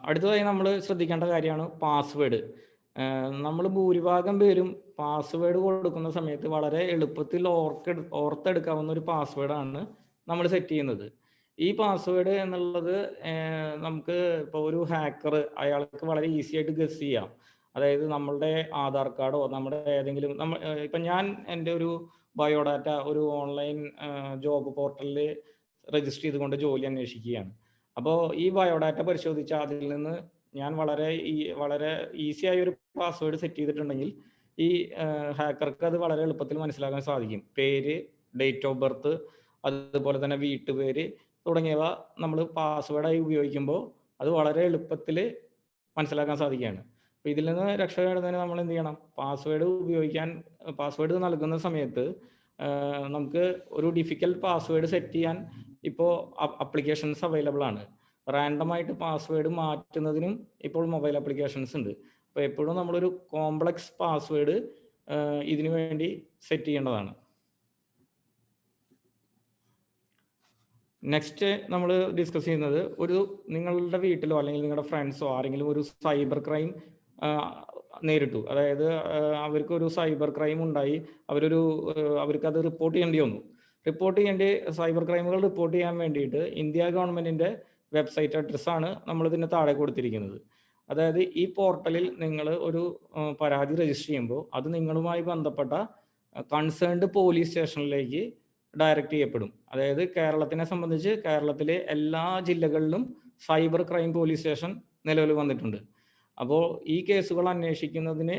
B: അടുത്തതായി നമ്മൾ ശ്രദ്ധിക്കേണ്ട കാര്യമാണ് പാസ്വേഡ്. നമ്മൾ ഭൂരിഭാഗം പേരും പാസ്വേഡ് കൊടുക്കുന്ന സമയത്ത് വളരെ എളുപ്പത്തിൽ ഓർത്തെടുക്കാവുന്ന ഒരു പാസ്വേഡാണ് നമ്മൾ സെറ്റ് ചെയ്യുന്നത്. ഈ പാസ്വേഡ് എന്നുള്ളത് നമുക്ക് ഇപ്പോൾ ഒരു ഹാക്കർ അയാൾക്ക് വളരെ ഈസി ആയിട്ട് ഗസ് ചെയ്യാം. അതായത് നമ്മളുടെ ആധാർ കാർഡോ നമ്മുടെ ഏതെങ്കിലും ഇപ്പം ഞാൻ എൻ്റെ ഒരു ബയോഡാറ്റ ഒരു ഓൺലൈൻ ജോബ് പോർട്ടലിൽ രജിസ്റ്റർ ചെയ്തുകൊണ്ട് ജോലി അന്വേഷിക്കുകയാണ്. അപ്പോൾ ഈ ബയോഡാറ്റ പരിശോധിച്ചാൽ അതിൽ നിന്ന് ഞാൻ വളരെ ഈസി ആയ ഒരു പാസ്വേഡ് സെറ്റ് ചെയ്തിട്ടുണ്ടെങ്കിൽ ഈ ഹാക്കർക്ക് അത് വളരെ എളുപ്പത്തിൽ മനസ്സിലാക്കാൻ സാധിക്കും. പേര്, ഡേറ്റ് ഓഫ് ബർത്ത്, അതുപോലെ തന്നെ വീട്ടുപേര് തുടങ്ങിയവ നമ്മൾ പാസ്വേഡായി ഉപയോഗിക്കുമ്പോൾ അത് വളരെ എളുപ്പത്തിൽ മനസ്സിലാക്കാൻ സാധിക്കുകയാണ്. അപ്പോൾ ഇതിൽ നിന്ന് രക്ഷ നേടുന്നതിന് നമ്മൾ എന്ത് ചെയ്യണം? പാസ്വേഡ് നൽകുന്ന സമയത്ത് നമുക്ക് ഒരു ഡിഫിക്കൽട്ട് പാസ്വേഡ് സെറ്റ് ചെയ്യാൻ ഇപ്പോൾ അപ്ലിക്കേഷൻസ് അവൈലബിൾ ആണ്. റാൻഡമായിട്ട് പാസ്വേഡ് മാറ്റുന്നതിനും ഇപ്പോൾ മൊബൈൽ അപ്ലിക്കേഷൻസ് ഉണ്ട്. അപ്പോൾ എപ്പോഴും നമ്മളൊരു കോംപ്ലക്സ് പാസ്വേഡ് ഇതിനു വേണ്ടി സെറ്റ് ചെയ്യേണ്ടതാണ്. നെക്സ്റ്റ് നമ്മൾ ഡിസ്കസ് ചെയ്യുന്നത് നിങ്ങളുടെ വീട്ടിലോ അല്ലെങ്കിൽ നിങ്ങളുടെ ഫ്രണ്ട്സോ ആരെങ്കിലും ഒരു സൈബർ ക്രൈം നേരിട്ടു. അതായത് അവർക്കൊരു സൈബർ ക്രൈം ഉണ്ടായി, അവർക്കത് റിപ്പോർട്ട് ചെയ്യേണ്ടി വന്നു. സൈബർ ക്രൈമുകൾ റിപ്പോർട്ട് ചെയ്യാൻ വേണ്ടിയിട്ട് ഇന്ത്യ ഗവൺമെൻറ്റിൻ്റെ വെബ്സൈറ്റ് അഡ്രസ്സാണ് നമ്മളിതിന് താഴെ കൊടുത്തിരിക്കുന്നത്. അതായത് ഈ പോർട്ടലിൽ നിങ്ങൾ ഒരു പരാതി രജിസ്റ്റർ ചെയ്യുമ്പോൾ അത് നിങ്ങളുമായി ബന്ധപ്പെട്ട കൺസേൺഡ് പോലീസ് സ്റ്റേഷനിലേക്ക് ഡയറക്റ്റ് ചെയ്യപ്പെടും. അതായത് കേരളത്തിനെ സംബന്ധിച്ച് കേരളത്തിലെ എല്ലാ ജില്ലകളിലും സൈബർ ക്രൈം പോലീസ് സ്റ്റേഷൻ നിലവിൽ വന്നിട്ടുണ്ട്. അപ്പോൾ ഈ കേസുകൾ അന്വേഷിക്കുന്നതിന്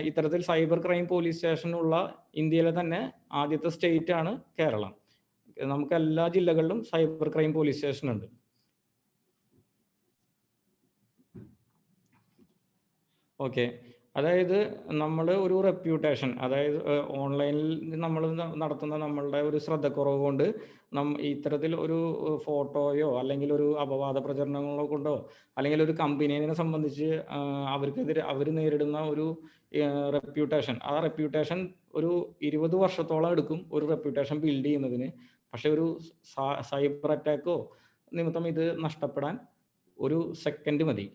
B: ഇത്തരത്തിൽ സൈബർ ക്രൈം പോലീസ് സ്റ്റേഷൻ ഉള്ള ഇന്ത്യയിലെ തന്നെ ആദ്യത്തെ സ്റ്റേറ്റ് ആണ് കേരളം. നമുക്ക് എല്ലാ ജില്ലകളിലും സൈബർ ക്രൈം പോലീസ് സ്റ്റേഷൻ ഉണ്ട്. ഓക്കെ, അതായത് നമ്മൾ ഒരു റെപ്യൂട്ടേഷൻ, അതായത് ഓൺലൈനിൽ നമ്മൾ നടത്തുന്ന നമ്മളുടെ ഒരു ശ്രദ്ധക്കുറവ് കൊണ്ട് ഇത്തരത്തിൽ ഒരു ഫോട്ടോയോ അല്ലെങ്കിൽ ഒരു അപവാദ പ്രചരണങ്ങളോ കൊണ്ടോ അല്ലെങ്കിൽ ഒരു കമ്പനീനെ സംബന്ധിച്ച് അവർ നേരിടുന്ന ഒരു റെപ്യൂട്ടേഷൻ, ആ റെപ്യൂട്ടേഷൻ ഒരു 20 വർഷത്തോളം എടുക്കും ഒരു റെപ്യൂട്ടേഷൻ ബിൽഡ് ചെയ്യുന്നതിന്. പക്ഷെ ഒരു സൈബർ അറ്റാക്കോ നിമിത്തം ഇത് നഷ്ടപ്പെടാൻ ഒരു സെക്കൻഡ് മതി.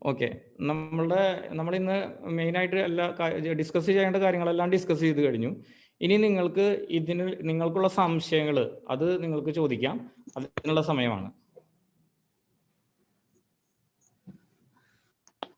B: ഓക്കെ, നമ്മളിന്ന് മെയിനായിട്ട് ഡിസ്കസ് ചെയ്യേണ്ട കാര്യങ്ങളെല്ലാം ഡിസ്കസ് ചെയ്ത് കഴിഞ്ഞു. ഇനി നിങ്ങൾക്കുള്ള സംശയങ്ങൾ അത് നിങ്ങൾക്ക് ചോദിക്കാം. അതിനുള്ള സമയമാണ്.